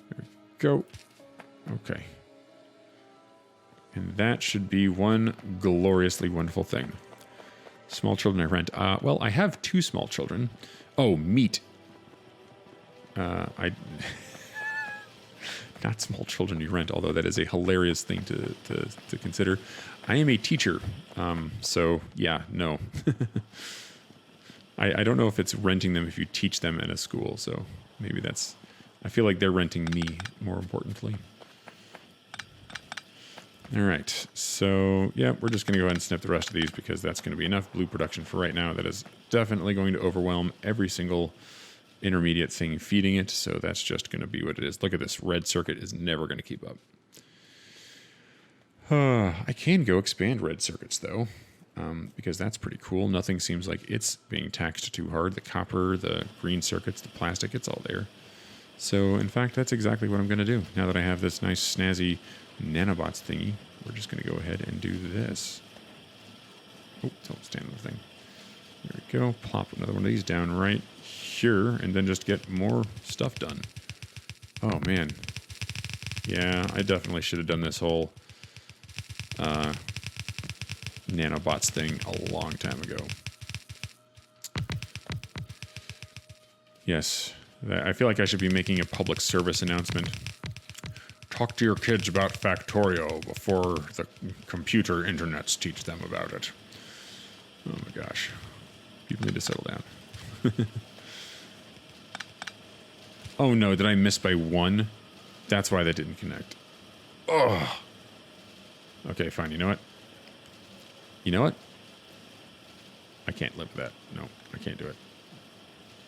There we go. Okay. And that should be one gloriously wonderful thing. Small children I rent. Well, I have 2 small children. Oh, meat. I not small children you rent, although that is a hilarious thing to consider. I am a teacher, so yeah, no. I don't know if it's renting them if you teach them in a school, so maybe that's... I feel like they're renting me, more importantly. All right, so yeah, we're just going to go ahead and snip the rest of these because that's going to be enough Bloo production for right now. That is definitely going to overwhelm every single intermediate thing feeding it, so that's just going to be what it is. Look at this, red circuit is never going to keep up. I can go expand red circuits though, because that's pretty cool. Nothing seems like it's being taxed too hard. The copper, the green circuits, the plastic, it's all there. So in fact, that's exactly what I'm going to do. Now that I have this nice snazzy nanobots thingy, we're just going to go ahead and do this. Oh, don't stand on the thing. There we go. Plop another one of these down right here, and then just get more stuff done. Oh man. Yeah, I definitely should have done this whole nanobots thing a long time ago. Yes, I feel like I should be making a public service announcement. Talk to your kids about Factorio before the computer internets teach them about it. Oh my gosh. People need to settle down. Oh no, did I miss by one? That's why that didn't connect. Oh. Okay, fine. You know what? You know what? I can't live with that. No, I can't do it.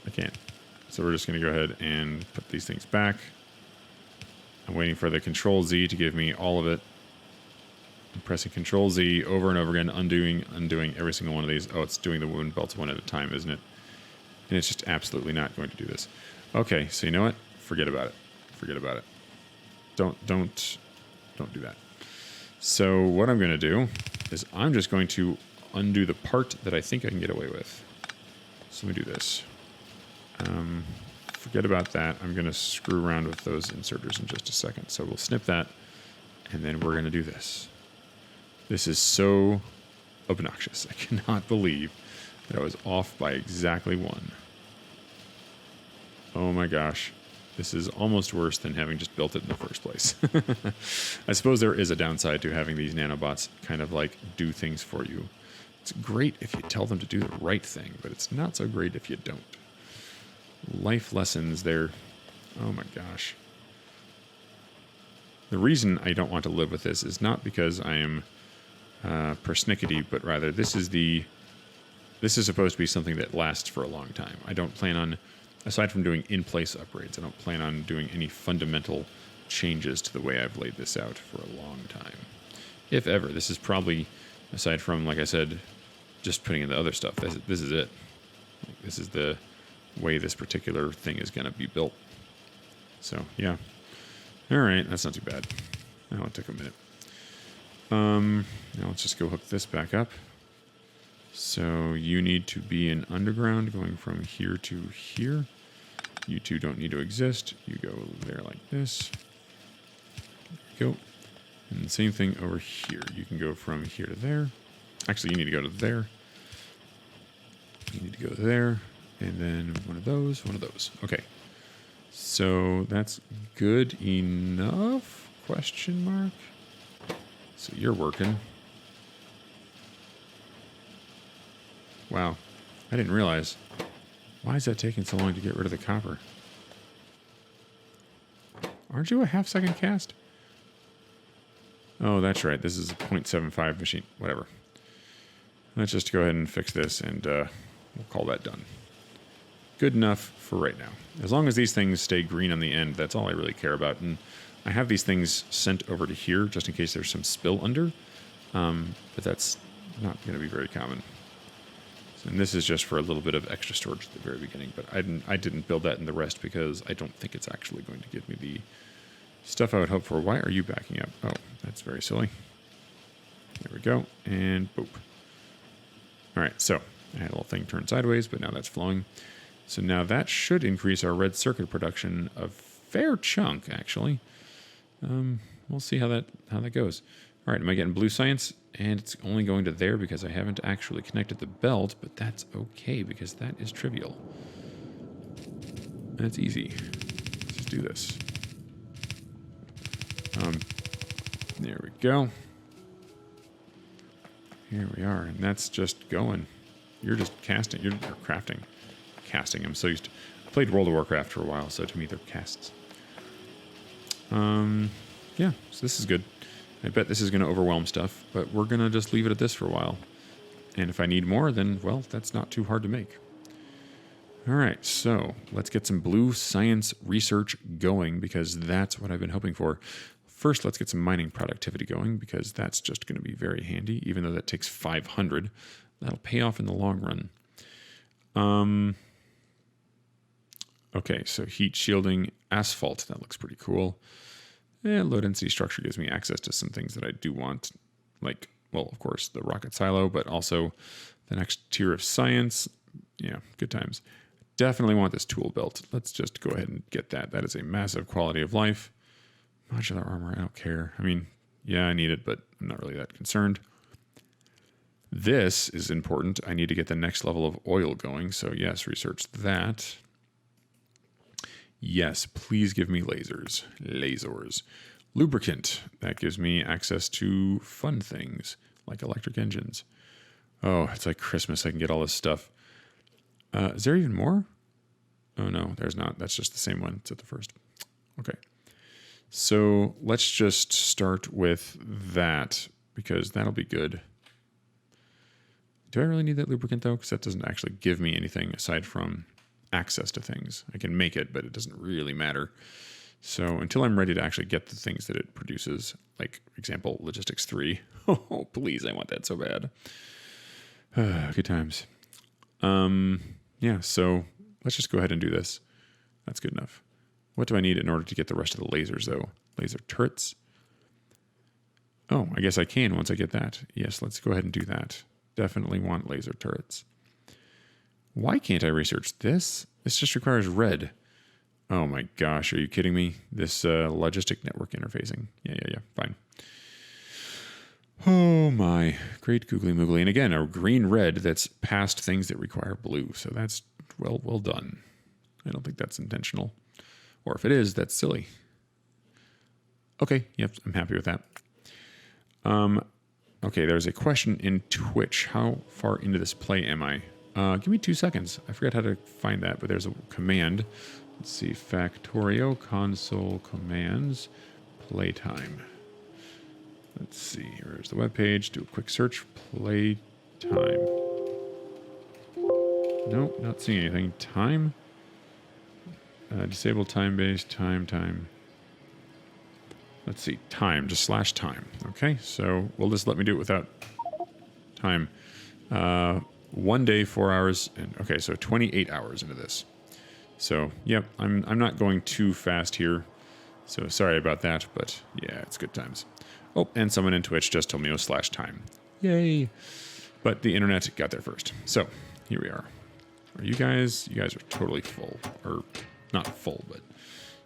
I can't. So we're just going to go ahead and put these things back. I'm waiting for the Control-Z to give me all of it. I'm pressing Control-Z over and over again, undoing every single one of these. Oh, it's doing the wound belts one at a time, isn't it? And it's just absolutely not going to do this. Okay, so you know what? Forget about it. Forget about it. Don't do that. So what I'm going to do is I'm just going to undo the part that I think I can get away with. So let me do this. Forget about that. I'm going to screw around with those inserters in just a second. So we'll snip that, and then we're going to do this. This is so obnoxious. I cannot believe that I was off by exactly one. Oh my gosh. This is almost worse than having just built it in the first place. I suppose there is a downside to having these nanobots kind of like do things for you. It's great if you tell them to do the right thing, but it's not so great if you don't. Life lessons there. Oh my gosh. The reason I don't want to live with this is not because I am persnickety, but rather this is supposed to be something that lasts for a long time. I don't plan on, aside from doing in-place upgrades, I don't plan on doing any fundamental changes to the way I've laid this out for a long time. If ever. This is probably, aside from, like I said, just putting in the other stuff, this is it. This is the way this particular thing is going to be built. So, yeah. All right, that's not too bad. Oh, it took a minute. Now let's just go hook this back up. So you need to be in underground going from here to here. You two don't need to exist. You go there like this. There you go. And the same thing over here. You can go from here to there. Actually, you need to go to there. You need to go there. And then one of those, one of those. Okay. So that's good enough? Question mark. So you're working. Wow. I didn't realize. Why is that taking so long to get rid of the copper? Aren't you a half-second cast? Oh, that's right. This is a 0.75 machine. Whatever. Let's just go ahead and fix this, and we'll call that done. Good enough for right now. As long as these things stay green on the end, that's all I really care about. And I have these things sent over to here just in case there's some spill under, but that's not going to be very common. And this is just for a little bit of extra storage at the very beginning, but I didn't build that in the rest because I don't think it's actually going to give me the stuff I would hope for. Why are you backing up? Oh, that's very silly. There we go, and boop. All right, so I had a little thing turned sideways, but now that's flowing. So now that should increase our red circuit production a fair chunk, actually. We'll see how that goes. All right, am I getting blue science? And it's only going to there because I haven't actually connected the belt, but that's okay because that is trivial. That's easy. Let's just do this. There we go. Here we are, and that's just going. You're just casting. You're crafting. Casting. I'm so used to... I played World of Warcraft for a while, so to me they're casts. Yeah, so this is good. I bet this is going to overwhelm stuff, but we're going to just leave it at this for a while. And if I need more, then, well, that's not too hard to make. All right, so let's get some blue science research going, because that's what I've been hoping for. First, let's get some mining productivity going, because that's just going to be very handy, even though that takes 500. That'll pay off in the long run. Okay, so heat shielding, asphalt, that looks pretty cool. And low density structure gives me access to some things that I do want, like, well, of course, the rocket silo, but also the next tier of science. Yeah, good times. Definitely want this tool belt. Let's just go ahead and get that. That is a massive quality of life. Modular armor, I don't care. I mean, yeah, I need it, but I'm not really that concerned. This is important. I need to get the next level of oil going, so yes, research that. Yes, please give me lasers. Lasers. Lubricant. That gives me access to fun things, like electric engines. Oh, it's like Christmas. I can get all this stuff. Is there even more? Oh, no, there's not. That's just the same one. It's at the first. Okay. So let's just start with that, because that'll be good. Do I really need that lubricant, though? Because that doesn't actually give me anything aside from access to things. I can make it, but it doesn't really matter. So until I'm ready to actually get the things that it produces, like, example, Logistics 3. Oh, please, I want that so bad. Good times. Yeah, so let's just go ahead and do this. That's good enough. What do I need in order to get the rest of the lasers, though? Laser turrets. Oh, I guess I can once I get that. Yes, let's go ahead and do that. Definitely want laser turrets. Why can't I research this? This just requires red. Oh my gosh, are you kidding me? This logistic network interfacing. Yeah, fine. Oh my, great googly moogly. And again, a green-red that's past things that require blue. So that's, well done. I don't think that's intentional. Or if it is, that's silly. Okay, yep, I'm happy with that. Okay, there's a question in Twitch. How far into this play am I? Give me 2 seconds. I forgot how to find that, but there's a command. Let's see, Factorio console commands, playtime. Let's see, here's the webpage. Do a quick search, playtime. Nope, not seeing anything. Time. Disable time-based, time. Let's see, time, just /time. Okay, so will this let me do it without time? 1 day, 4 hours, and okay, so 28 hours into this. So, yep, I'm not going too fast here. So sorry about that, but yeah, it's good times. Oh, and someone in Twitch just told me it was /time. Yay! But the internet got there first. So here we are. Are you guys are totally full, or not full, but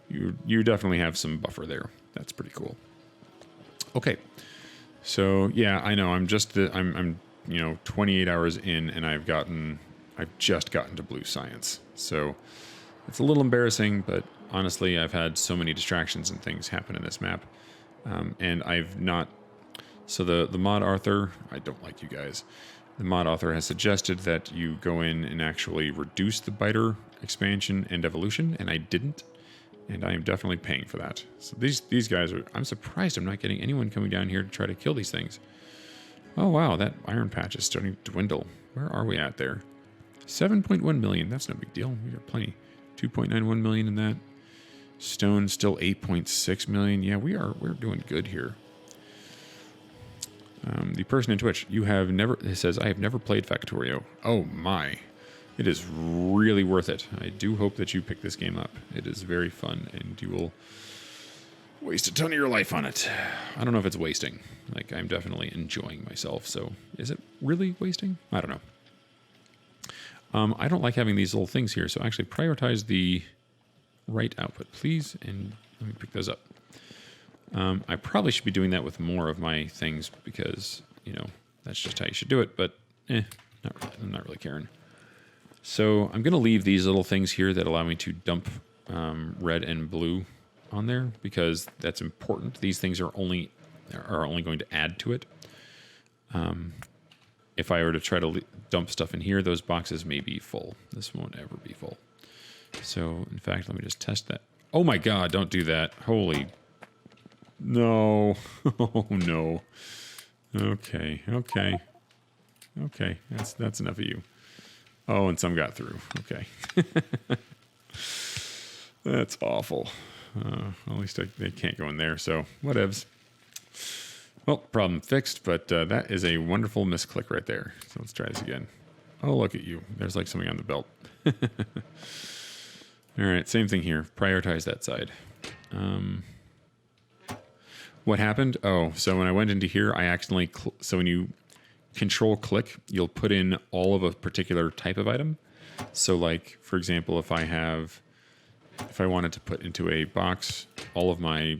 you definitely have some buffer there. That's pretty cool. Okay, so yeah, I know I'm 28 hours in, and I've just gotten to blue science. So it's a little embarrassing, but honestly, I've had so many distractions and things happen in this map, and I've not. So the mod author, I don't like you guys. The mod author has suggested that you go in and actually reduce the biter expansion and evolution, and I didn't. And I am definitely paying for that. So these guys are... I'm surprised I'm not getting anyone coming down here to try to kill these things. Oh, wow, that iron patch is starting to dwindle. Where are we at there? 7.1 million. That's no big deal. We got plenty. 2.91 million in that. Stone still 8.6 million. Yeah, we're doing good here. The person in Twitch, it says, I have never played Factorio. Oh, my. It is really worth it. I do hope that you pick this game up. It is very fun, and you will waste a ton of your life on it. I don't know if it's wasting. Like, I'm definitely enjoying myself, so is it really wasting? I don't know. I don't like having these little things here, so actually prioritize the right output, please, and let me pick those up. I probably should be doing that with more of my things because, that's just how you should do it, but not really. I'm not really caring. So I'm going to leave these little things here that allow me to dump red and blue on there because that's important. These things are only going to add to it. If I were to try to dump stuff in here, those boxes may be full. This won't ever be full. So, in fact, let me just test that. Oh my God, don't do that. Holy... No. Oh no. Okay, okay. Okay, that's enough of you. Oh, and some got through. Okay. That's awful. At least they can't go in there, so whatevs. Well, problem fixed, but that is a wonderful misclick right there. So let's try this again. Oh, look at you. There's like something on the belt. All right, same thing here. Prioritize that side. What happened? Oh, so when I went into here, I accidentally... So when you control click, you'll put in all of a particular type of item. So like, for example, if I wanted to put into a box all of my,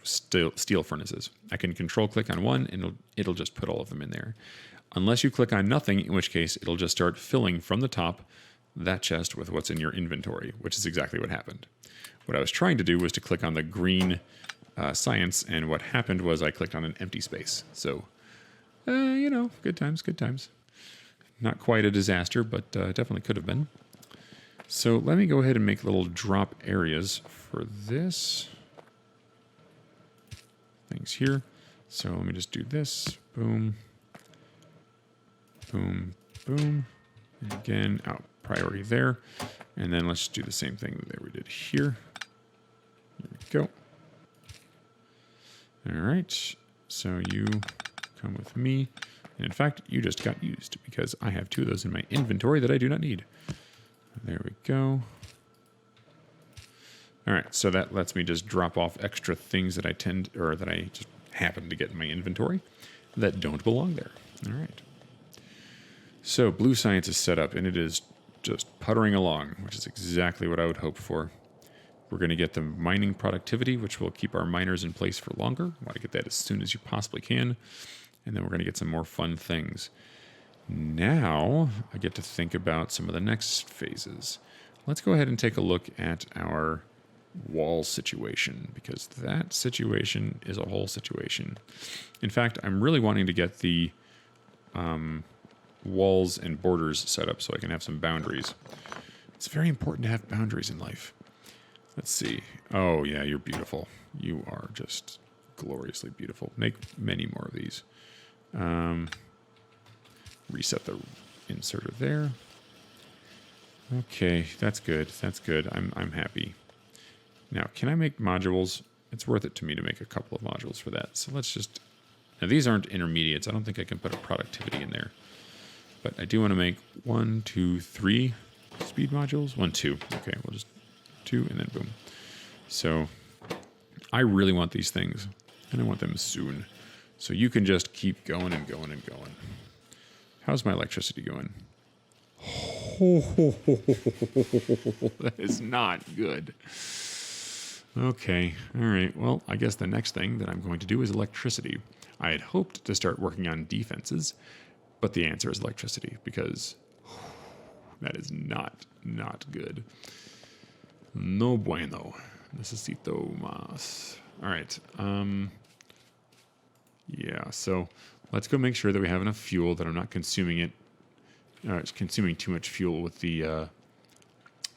steel furnaces, I can control click on one and it'll just put all of them in there. Unless you click on nothing, in which case it'll just start filling from the top that chest with what's in your inventory, which is exactly what happened. What I was trying to do was to click on the green science, and what happened was I clicked on an empty space. So, good times, good times. Not quite a disaster, but definitely could have been. So let me go ahead and make little drop areas for this. Things here. So let me just do this. Boom. Boom. Boom. And again, priority there. And then let's do the same thing that we did here. There we go. All right. So you come with me. And in fact, you just got used because I have 2 of those in my inventory that I do not need. There we go. All right, so that lets me just drop off extra things that I just happen to get in my inventory that don't belong there. All right. So Blue Science is set up, and it is just puttering along, which is exactly what I would hope for. We're going to get the mining productivity, which will keep our miners in place for longer. You want to get that as soon as you possibly can. And then we're going to get some more fun things. Now, I get to think about some of the next phases. Let's go ahead and take a look at our wall situation, because that situation is a whole situation. In fact, I'm really wanting to get the walls and borders set up so I can have some boundaries. It's very important to have boundaries in life. Let's see. Oh, yeah, you're beautiful. You are just gloriously beautiful. Make many more of these. Reset the inserter there. Okay, that's good. That's good. I'm happy. Now, can I make modules? It's worth it to me to make a couple of modules for that. So let's just... Now, these aren't intermediates. I don't think I can put a productivity in there. But I do want to make 1, 2, 3 speed modules. 1, 2. Okay, we'll just 2 and then boom. So I really want these things, and I want them soon. So you can just keep going and going and going. How's my electricity going? That is not good. Okay, all right. Well, I guess the next thing that I'm going to do is electricity. I had hoped to start working on defenses, but the answer is electricity because that is not good. No bueno. Necesito más. All right. Yeah, so let's go make sure that we have enough fuel, that I'm not consuming it. It's consuming too much fuel with the,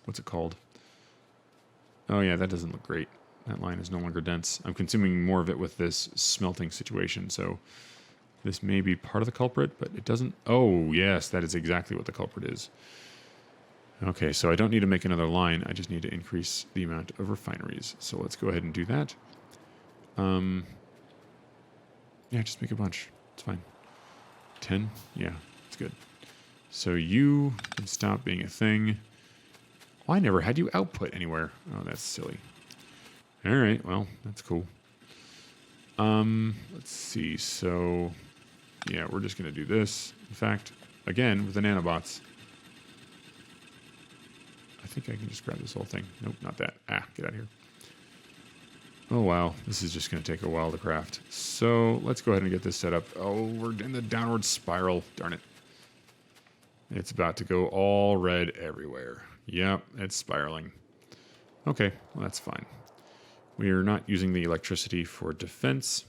what's it called? Oh yeah, that doesn't look great. That line is no longer dense. I'm consuming more of it with this smelting situation, so this may be part of the culprit, but it doesn't... Oh, yes, that is exactly what the culprit is. Okay, so I don't need to make another line. I just need to increase the amount of refineries. So let's go ahead and do that. Yeah, just make a bunch. It's fine. 10? Yeah, it's good. So you can stop being a thing. Oh, I never had you output anywhere. Oh, that's silly. All right, well, that's cool. Let's see. So, yeah, we're just going to do this. In fact, again, with the nanobots, I think I can just grab this whole thing. Nope, not that. Ah, get out of here. Oh, wow. This is just going to take a while to craft. So let's go ahead and get this set up. Oh, we're in the downward spiral. Darn it. It's about to go all red everywhere. Yep, it's spiraling. Okay, well, that's fine. We are not using the electricity for defense,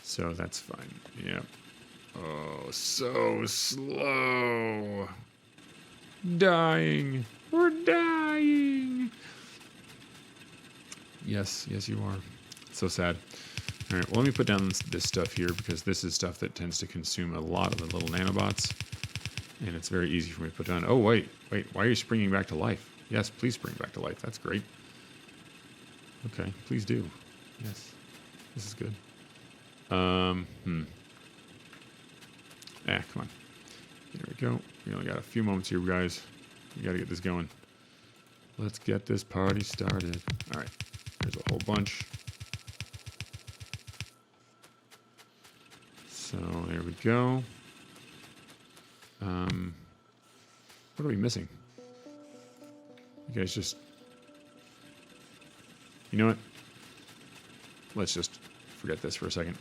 so that's fine. Yep. Oh, so slow. Dying. We're dying. Yes, yes, you are. So sad. All right, well, let me put down this stuff here because this is stuff that tends to consume a lot of the little nanobots. And it's very easy for me to put down. Oh, wait. Why are you springing back to life? Yes, please spring back to life. That's great. Okay, please do. Yes, this is good. Come on. There we go. We only got a few moments here, guys. We got to get this going. Let's get this party started. All right, there's a whole bunch. So there we go. What are we missing? You guys just... You know what? Let's just forget this for a second.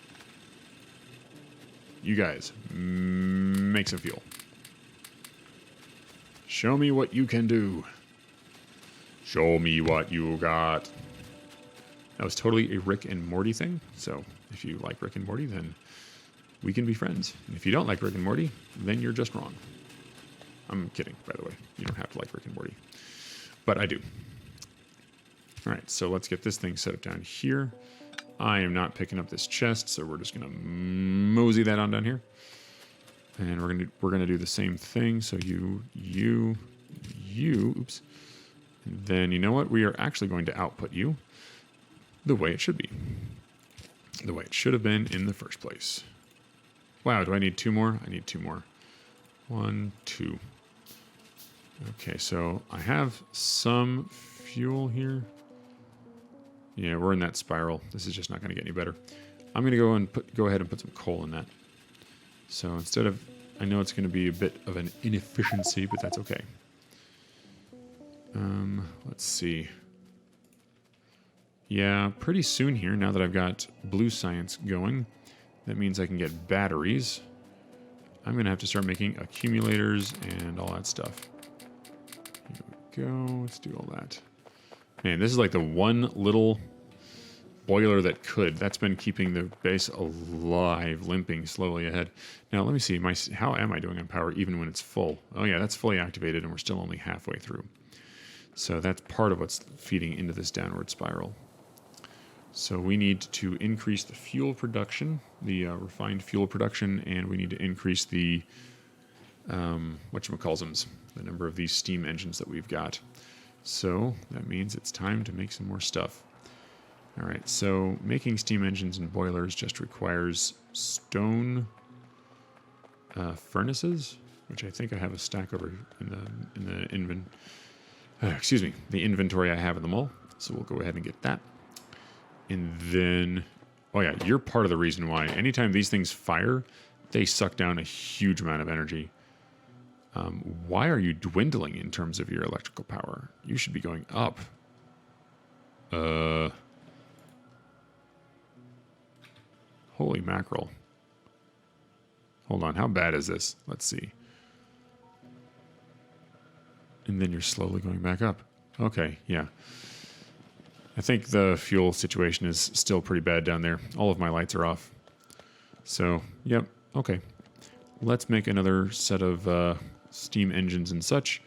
You guys, make some fuel. Show me what you can do. Show me what you got. That was totally a Rick and Morty thing. So if you like Rick and Morty, then we can be friends. And if you don't like Rick and Morty, then you're just wrong. I'm kidding, by the way. You don't have to like Rick and Morty. But I do. All right, so let's get this thing set up down here. I am not picking up this chest, so we're just gonna mosey that on down here. And we're gonna do the same thing. So you, oops. And then you know what? We are actually going to output you the way it should be. The way it should have been in the first place. Wow, do I need 2 more? I need 2 more. 1, 2. Okay, so I have some fuel here. Yeah, we're in that spiral. This is just not going to get any better. I'm going to go ahead and put some coal in that. So instead of, I know it's going to be a bit of an inefficiency, but that's okay. Let's see. Yeah, pretty soon here, now that I've got blue science going, that means I can get batteries. I'm going to have to start making accumulators and all that stuff. Here we go. Let's do all that. Man, this is like the one little boiler that could. That's been keeping the base alive, limping slowly ahead. Now, let me see. How am I doing on power even when it's full? Oh, yeah, that's fully activated, and we're still only halfway through. So that's part of what's feeding into this downward spiral. So we need to increase the fuel production, the refined fuel production, and we need to increase the, whatchamacallsums, the number of these steam engines that we've got. So that means it's time to make some more stuff. All right, so making steam engines and boilers just requires stone furnaces, which I think I have a stack over in the inventory I have in the mall. So we'll go ahead and get that. And then, oh yeah, you're part of the reason why. Anytime these things fire, they suck down a huge amount of energy. Why are you dwindling in terms of your electrical power? You should be going up. Holy mackerel. Hold on, how bad is this? Let's see. And then you're slowly going back up. Okay, yeah. I think the fuel situation is still pretty bad down there. All of my lights are off. So, yep, okay. Let's make another set of steam engines and such.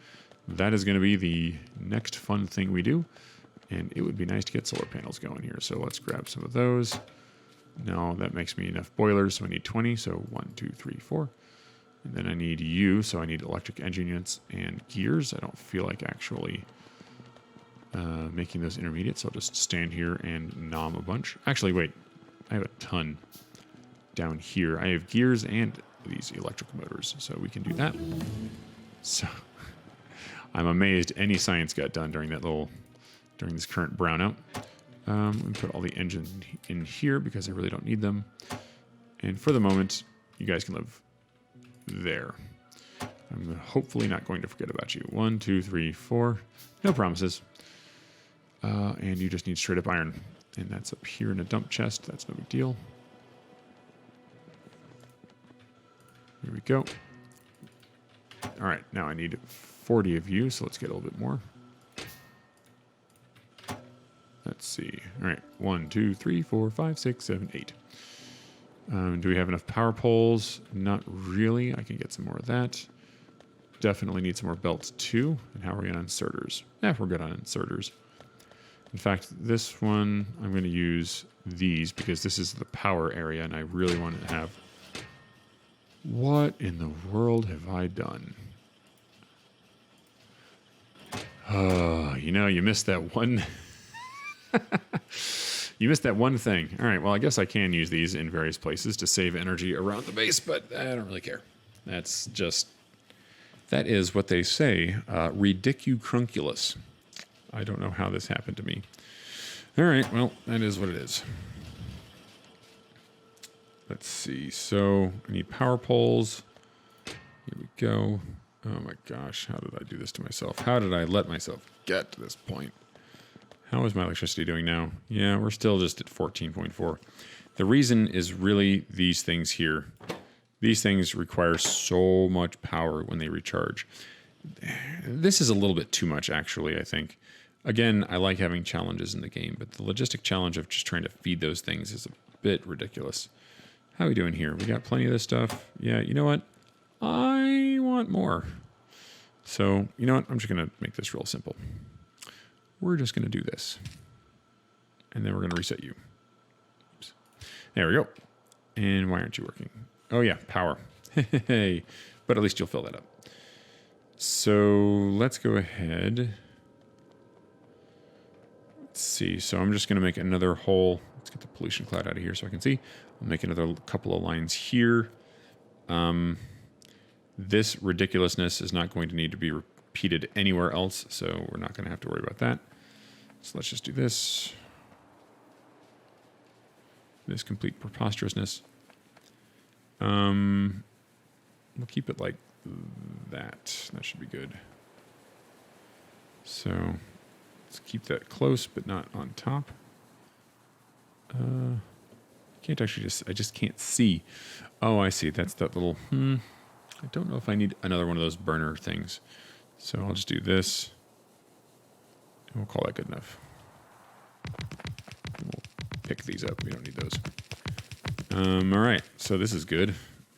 That is going to be the next fun thing we do. And it would be nice to get solar panels going here. So let's grab some of those. Now that makes me enough boilers, so I need 20. So 1, 2, 3, 4. And then I need you, so I need electric engine units and gears. I don't feel like actually making those intermediate, so I'll just stand here and nom a bunch. Actually, wait. I have a ton down here. I have gears and these electric motors, so we can do that. So I'm amazed any science got done during this current brownout. Let me put all the engines in here because I really don't need them. And for the moment, you guys can live there. I'm hopefully not going to forget about you. 1, 2, 3, 4. No promises. And you just need straight up iron. And that's up here in a dump chest. That's no big deal. Here we go. All right, now I need 40 of you, so let's get a little bit more. Let's see. All right, 1, 2, 3, 4, 5, 6, 7, 8. Do we have enough power poles? Not really. I can get some more of that. Definitely need some more belts too. And how are we on inserters? Yeah, we're good on inserters. In fact, this one, I'm going to use these because this is the power area and I really want to have... What in the world have I done? You know, you missed that one... You missed that one thing. All right, well, I guess I can use these in various places to save energy around the base, but I don't really care. That's just... That is what they say, ridiculous. I don't know how this happened to me. All right, well, that is what it is. Let's see. So I need power poles. Here we go. Oh my gosh, how did I do this to myself? How did I let myself get to this point? How is my electricity doing now? Yeah, we're still just at 14.4. The reason is really these things here. These things require so much power when they recharge. This is a little bit too much, actually, I think. Again, I like having challenges in the game, but the logistic challenge of just trying to feed those things is a bit ridiculous. How are we doing here? We got plenty of this stuff. Yeah, you know what? I want more. So, you know what? I'm just going to make this real simple. We're just going to do this. And then we're going to reset you. Oops. There we go. And why aren't you working? Oh, yeah, power. Hey, but at least you'll fill that up. So let's go ahead. Let's see. So I'm just going to make another hole. Let's get the pollution cloud out of here so I can see. I'll make another couple of lines here. This ridiculousness is not going to need to be repeated anywhere else, so we're not going to have to worry about that. So let's just do this. This complete preposterousness. We'll keep it like that. That should be good. So let's keep that close, but not on top. Can't actually I just can't see. Oh, I see. That's that little, I don't know if I need another one of those burner things. So I'll just do this. And we'll call that good enough. We'll pick these up. We don't need those. All right. So this is good.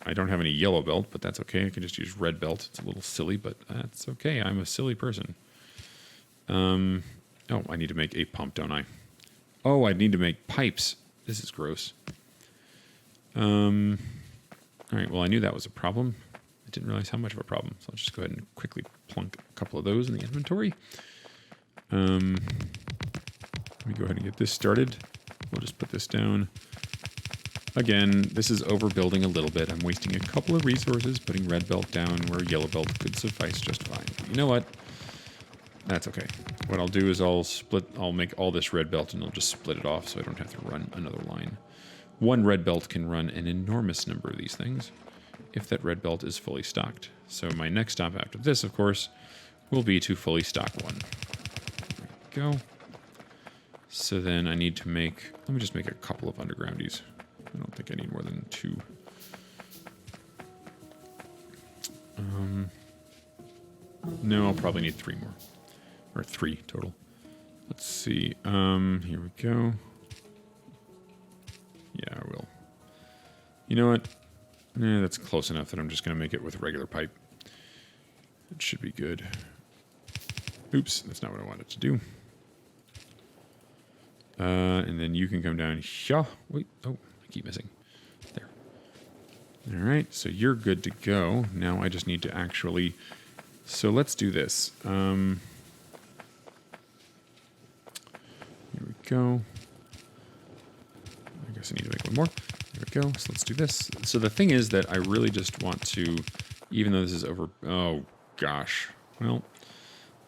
I don't have any yellow belt, but that's okay. I can just use red belt. It's a little silly, but that's okay. I'm a silly person. Oh, I need to make a pump, don't I? Oh, I need to make pipes. This is gross. All right. Well, I knew that was a problem. I didn't realize how much of a problem. So I'll just go ahead and quickly plunk a couple of those in the inventory. Let me go ahead and get this started. We'll just put this down. Again, this is overbuilding a little bit. I'm wasting a couple of resources putting red belt down where yellow belt could suffice just fine. You know what? That's okay. What I'll do is I'll make all this red belt and I'll just split it off so I don't have to run another line. One red belt can run an enormous number of these things if that red belt is fully stocked. So my next stop after this, of course, will be to fully stock one. There we go. So then I need to make, let me just make a couple of undergroundies. I don't think I need more than 2. No, I'll probably need 3 more. Or 3 total. Let's see. Here we go. Yeah, I will. You know what? That's close enough that I'm just going to make it with regular pipe. It should be good. Oops, that's not what I wanted to do. And then you can come down here. Wait, oh, I keep missing. There. All right, so you're good to go. Now I just need to actually... So let's do this. Here we go. I guess I need to make one more. There we go. So let's do this. So the thing is that I really just want to, even though this is over... Oh, gosh. Well,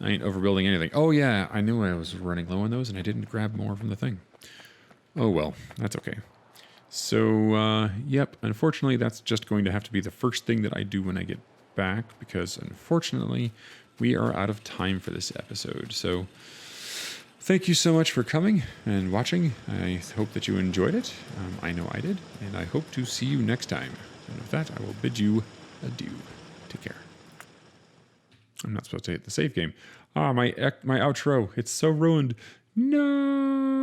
I ain't overbuilding anything. Oh, yeah, I knew I was running low on those, and I didn't grab more from the thing. Oh, well, that's okay. So, yep, unfortunately, that's just going to have to be the first thing that I do when I get back, because, unfortunately, we are out of time for this episode. So, thank you so much for coming and watching. I hope that you enjoyed it. I know I did, and I hope to see you next time. And with that, I will bid you adieu. Take care. I'm not supposed to hit the save game. Ah, my outro. It's so ruined. No.